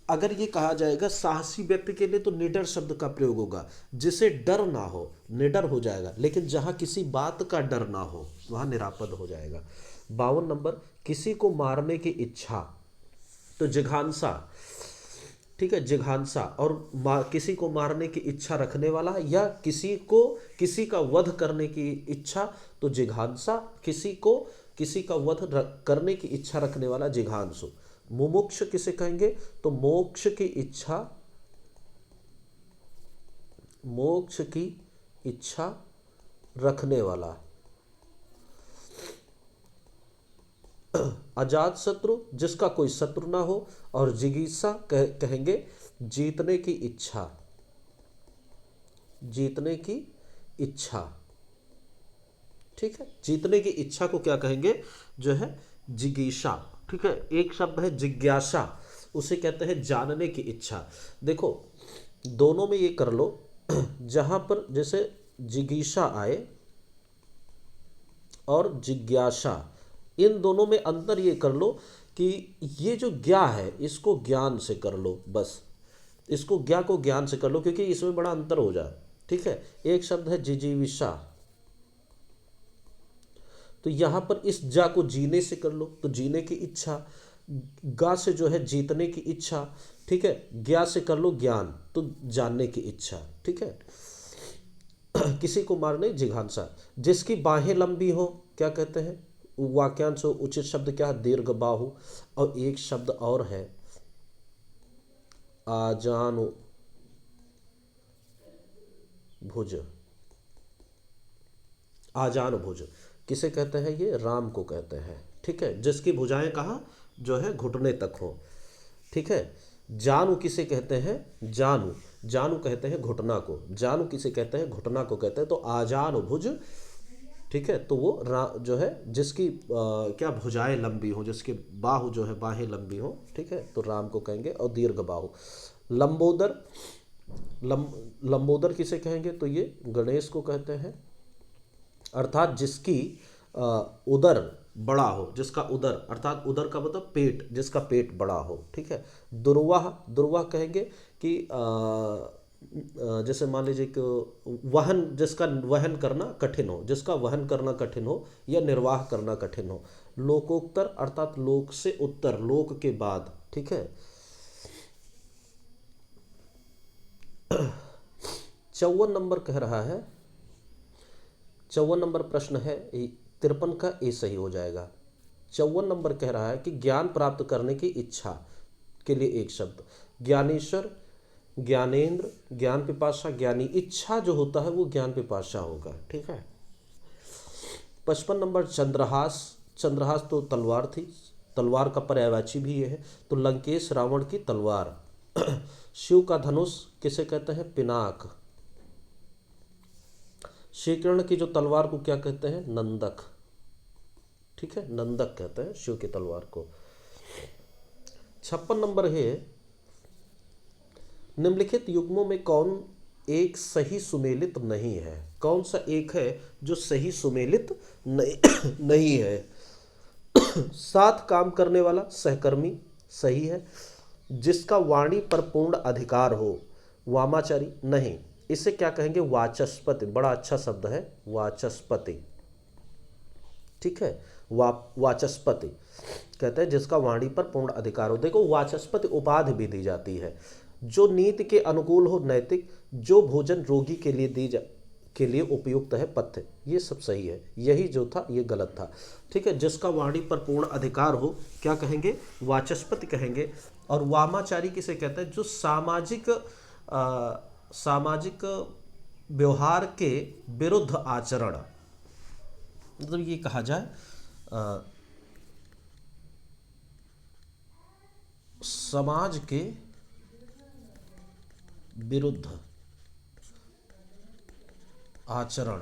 Speaker 1: अगर ये कहा जाएगा साहसी व्यक्ति के लिए तो निडर शब्द का प्रयोग होगा, जिसे डर ना हो निडर हो जाएगा, लेकिन जहां किसी बात का डर ना हो वहां निरापद हो जाएगा। 52 नंबर किसी को मारने की इच्छा, तो जिघांसा, ठीक है, जिघांसा, और किसी को मारने की इच्छा रखने वाला, या किसी का वध करने की इच्छा, तो जिघांसा, किसी का वध करने की इच्छा रखने वाला जिघांसु। मुमुक्ष किसे कहेंगे? तो मोक्ष की इच्छा, मोक्ष की इच्छा रखने वाला। अजात शत्रु, जिसका कोई शत्रु ना हो, और जिगीषा कहेंगे जीतने की इच्छा, जीतने की इच्छा, ठीक है। जीतने की इच्छा को क्या कहेंगे? जो है जिगीषा, ठीक है। एक शब्द है जिज्ञासा, उसे कहते हैं जानने की इच्छा। देखो दोनों में ये कर लो, जहां पर जैसे जिगीषा आए और जिज्ञासा, इन दोनों में अंतर ये कर लो कि ये जो ज्ञा है इसको ज्ञान से कर लो, बस इसको ज्ञा को ज्ञान से कर लो, क्योंकि इसमें बड़ा अंतर हो जाए, ठीक है। एक शब्द है जिजीविषा, तो यहां पर इस जा को जीने से कर लो, तो जीने की इच्छा, गा से जो है जीतने की इच्छा, ठीक है। ज्ञा से कर लो ज्ञान, तो जानने की इच्छा, ठीक है। किसी को मारने जिघांसा। जिसकी बाहें लंबी हो क्या कहते हैं? वाक्यांश हो, उचित शब्द क्या है? दीर्घ बाहु। और एक शब्द और है आजानु भुज, आजान भुज किसे कहते हैं? ये राम को कहते हैं, ठीक है। जिसकी भुजाएं कहाँ जो है घुटने तक हो, ठीक है। जानु किसे कहते हैं? जानु, जानु कहते हैं घुटना को, जानु किसे कहते हैं? घुटना को कहते हैं। तो आजान भुज, ठीक है। तो वो जो है जिसकी क्या भुजाएं लंबी हो, जिसके बाहु जो है बाहें लंबी हो, ठीक है, तो राम को कहेंगे। और दीर्घ बाहु। लंबोदर, लंबोदर किसे कहेंगे? तो ये गणेश को कहते हैं, अर्थात जिसकी उदर बड़ा हो, जिसका उदर, अर्थात उदर का मतलब पेट, जिसका पेट बड़ा हो, ठीक है। दुर्वाह, दुर्वाह कहेंगे कि जैसे मान लीजिए कि वहन, जिसका वहन करना कठिन हो, जिसका वहन करना कठिन हो या निर्वाह करना कठिन हो। लोकोत्तर, अर्थात लोक से उत्तर, लोक के बाद, ठीक है। 54 नंबर कह रहा है, 54 नंबर प्रश्न है, 53 का ए सही हो जाएगा। 54 नंबर कह रहा है कि ज्ञान प्राप्त करने की इच्छा के लिए एक शब्द, ज्ञानेश्वर, ज्ञानेंद्र, ज्ञान पिपासा, ज्ञानी। इच्छा जो होता है वो ज्ञान पिपासा होगा, ठीक है। 55 नंबर चंद्रहास, चंद्रहास तो तलवार थी, तलवार का पर्यायवाची भी ये है। तो लंकेश रावण की तलवार। शिव का धनुष किसे कहते हैं? पिनाक, श्रीकृष्ण की जो तलवार को क्या कहते हैं? नंदक। ठीक है, नंदक कहते हैं शिव की तलवार को। 56 नंबर है, निम्नलिखित युग्मों में कौन एक सही सुमेलित नहीं है? कौन सा एक है जो सही सुमेलित नहीं नहीं है? साथ काम करने वाला सहकर्मी सही है। जिसका वाणी पर पूर्ण अधिकार हो, वामाचारी नहीं। इसे क्या कहेंगे? वाचस्पति। बड़ा अच्छा शब्द है वाचस्पति। ठीक है, वाचस्पति कहते हैं जिसका वाणी पर पूर्ण अधिकार हो। देखो, वाचस्पति उपाधि भी दी जाती है। जो नीति के अनुकूल हो, नैतिक। जो भोजन रोगी के लिए के लिए उपयुक्त है, पथ्य। ये सब सही है, यही जो था ये गलत था। ठीक है, जिसका वाणी पर पूर्ण अधिकार हो, क्या कहेंगे? वाचस्पति कहेंगे। और वामाचारी किसे कहते हैं? जो सामाजिक व्यवहार के विरुद्ध आचरण, मतलब ये कहा जाए समाज के विरुद्ध आचरण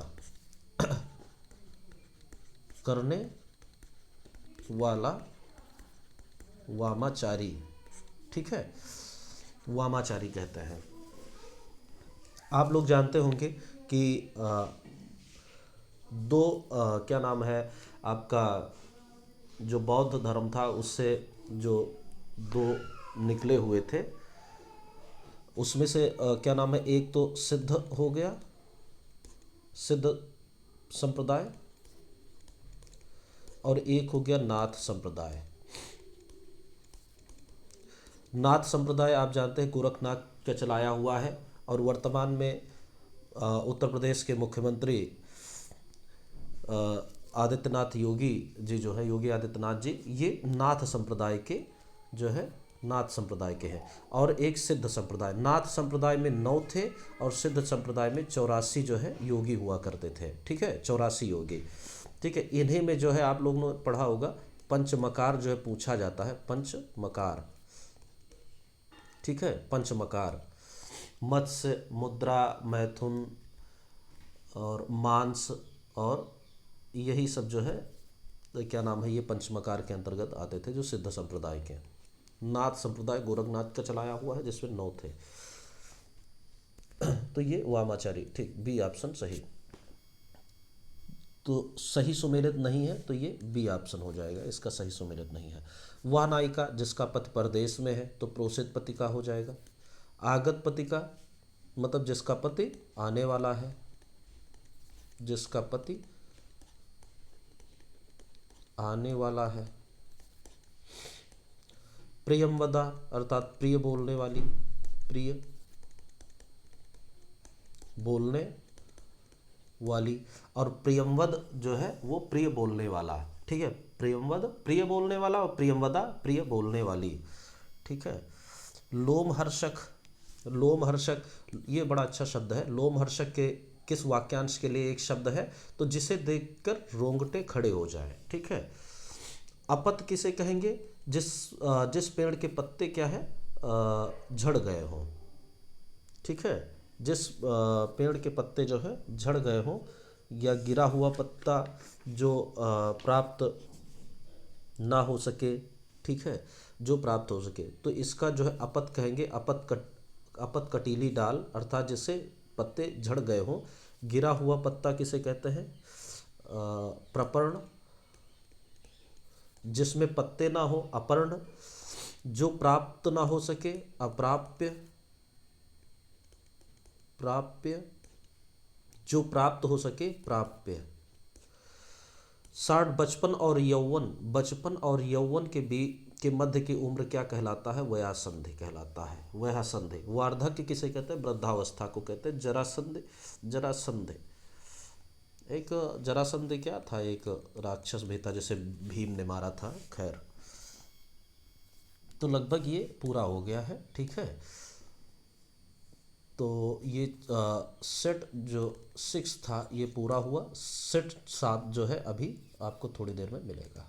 Speaker 1: करने वाला वामाचारी। ठीक है, वामाचारी कहते हैं। आप लोग जानते होंगे कि क्या नाम है आपका, जो बौद्ध धर्म था उससे जो दो निकले हुए थे, उसमें से क्या नाम है, एक तो सिद्ध हो गया, सिद्ध संप्रदाय, और एक हो गया नाथ संप्रदाय। नाथ संप्रदाय आप जानते हैं गोरखनाथ का चलाया हुआ है, और वर्तमान में उत्तर प्रदेश के मुख्यमंत्री आदित्यनाथ योगी जी जो है, योगी आदित्यनाथ जी, ये नाथ संप्रदाय के जो है, नाथ संप्रदाय के हैं। और एक सिद्ध संप्रदाय, नाथ संप्रदाय में 9 थे और सिद्ध संप्रदाय में 84 जो है योगी हुआ करते थे। ठीक है, 84 योगी। ठीक है, इन्हीं में जो है आप लोगों ने पढ़ा होगा, पंचमकार जो है पूछा जाता है, पंचमकार। ठीक है, पंचमकार, मत्स्य, मुद्रा, मैथुन और मांस, और यही सब जो है क्या नाम है, ये पंचमकार के अंतर्गत आते थे, जो सिद्ध संप्रदाय के। नाथ संप्रदाय गोरखनाथ का चलाया हुआ है, जिसमें 9 थे। तो ये वामाचारी। ठीक, बी ऑप्शन सही। तो सही सुमेलित नहीं है, तो ये बी ऑप्शन हो जाएगा, इसका सही सुमेलित नहीं है। वह नायिका जिसका पति परदेश में है, तो प्रोसित पति का हो जाएगा। आगत पति का मतलब जिसका पति आने वाला है, जिसका पति आने वाला है। प्रियमवदा अर्थात प्रिय बोलने वाली, प्रिय बोलने वाली। और प्रियमवद जो है वो प्रिय बोलने वाला। ठीक है, प्रियमवद प्रिय बोलने वाला, और प्रियमवदा प्रिय बोलने वाली। ठीक है, लोमहर्षक, लोमहर्षक ये बड़ा अच्छा शब्द है। लोमहर्षक के किस वाक्यांश के लिए एक शब्द है? तो जिसे देखकर रोंगटे खड़े हो जाए। ठीक है, अपत किसे कहेंगे? जिस पेड़ के पत्ते क्या है, झड़ गए हों। ठीक है, जिस पेड़ के पत्ते जो है झड़ गए हों, या गिरा हुआ पत्ता जो प्राप्त ना हो सके। ठीक है, जो प्राप्त हो सके, तो इसका जो है अपत कहेंगे। अपत कटीली डाल, अर्थात जिससे पत्ते झड़ गए हों। गिरा हुआ पत्ता किसे कहते हैं? प्रपर्ण, जिसमें पत्ते ना हो, अपर्ण। जो प्राप्त ना हो सके, अप्राप्य, प्राप्य। जो प्राप्त हो सके, प्राप्य। 60 बचपन और यौवन, बचपन और यौवन के मध्य की उम्र क्या कहलाता है? वयासंधि कहलाता है, वयासंधि। वार्धक्य किसे कहते हैं? वृद्धावस्था को कहते हैं। जरासंध, जरासंध, एक जरासंध क्या था, एक राक्षस भी था जिसे भीम ने मारा था। खैर, तो लगभग ये पूरा हो गया है। ठीक है, तो ये सेट जो 6 था ये पूरा हुआ। सेट 7 जो है अभी आपको थोड़ी देर में मिलेगा।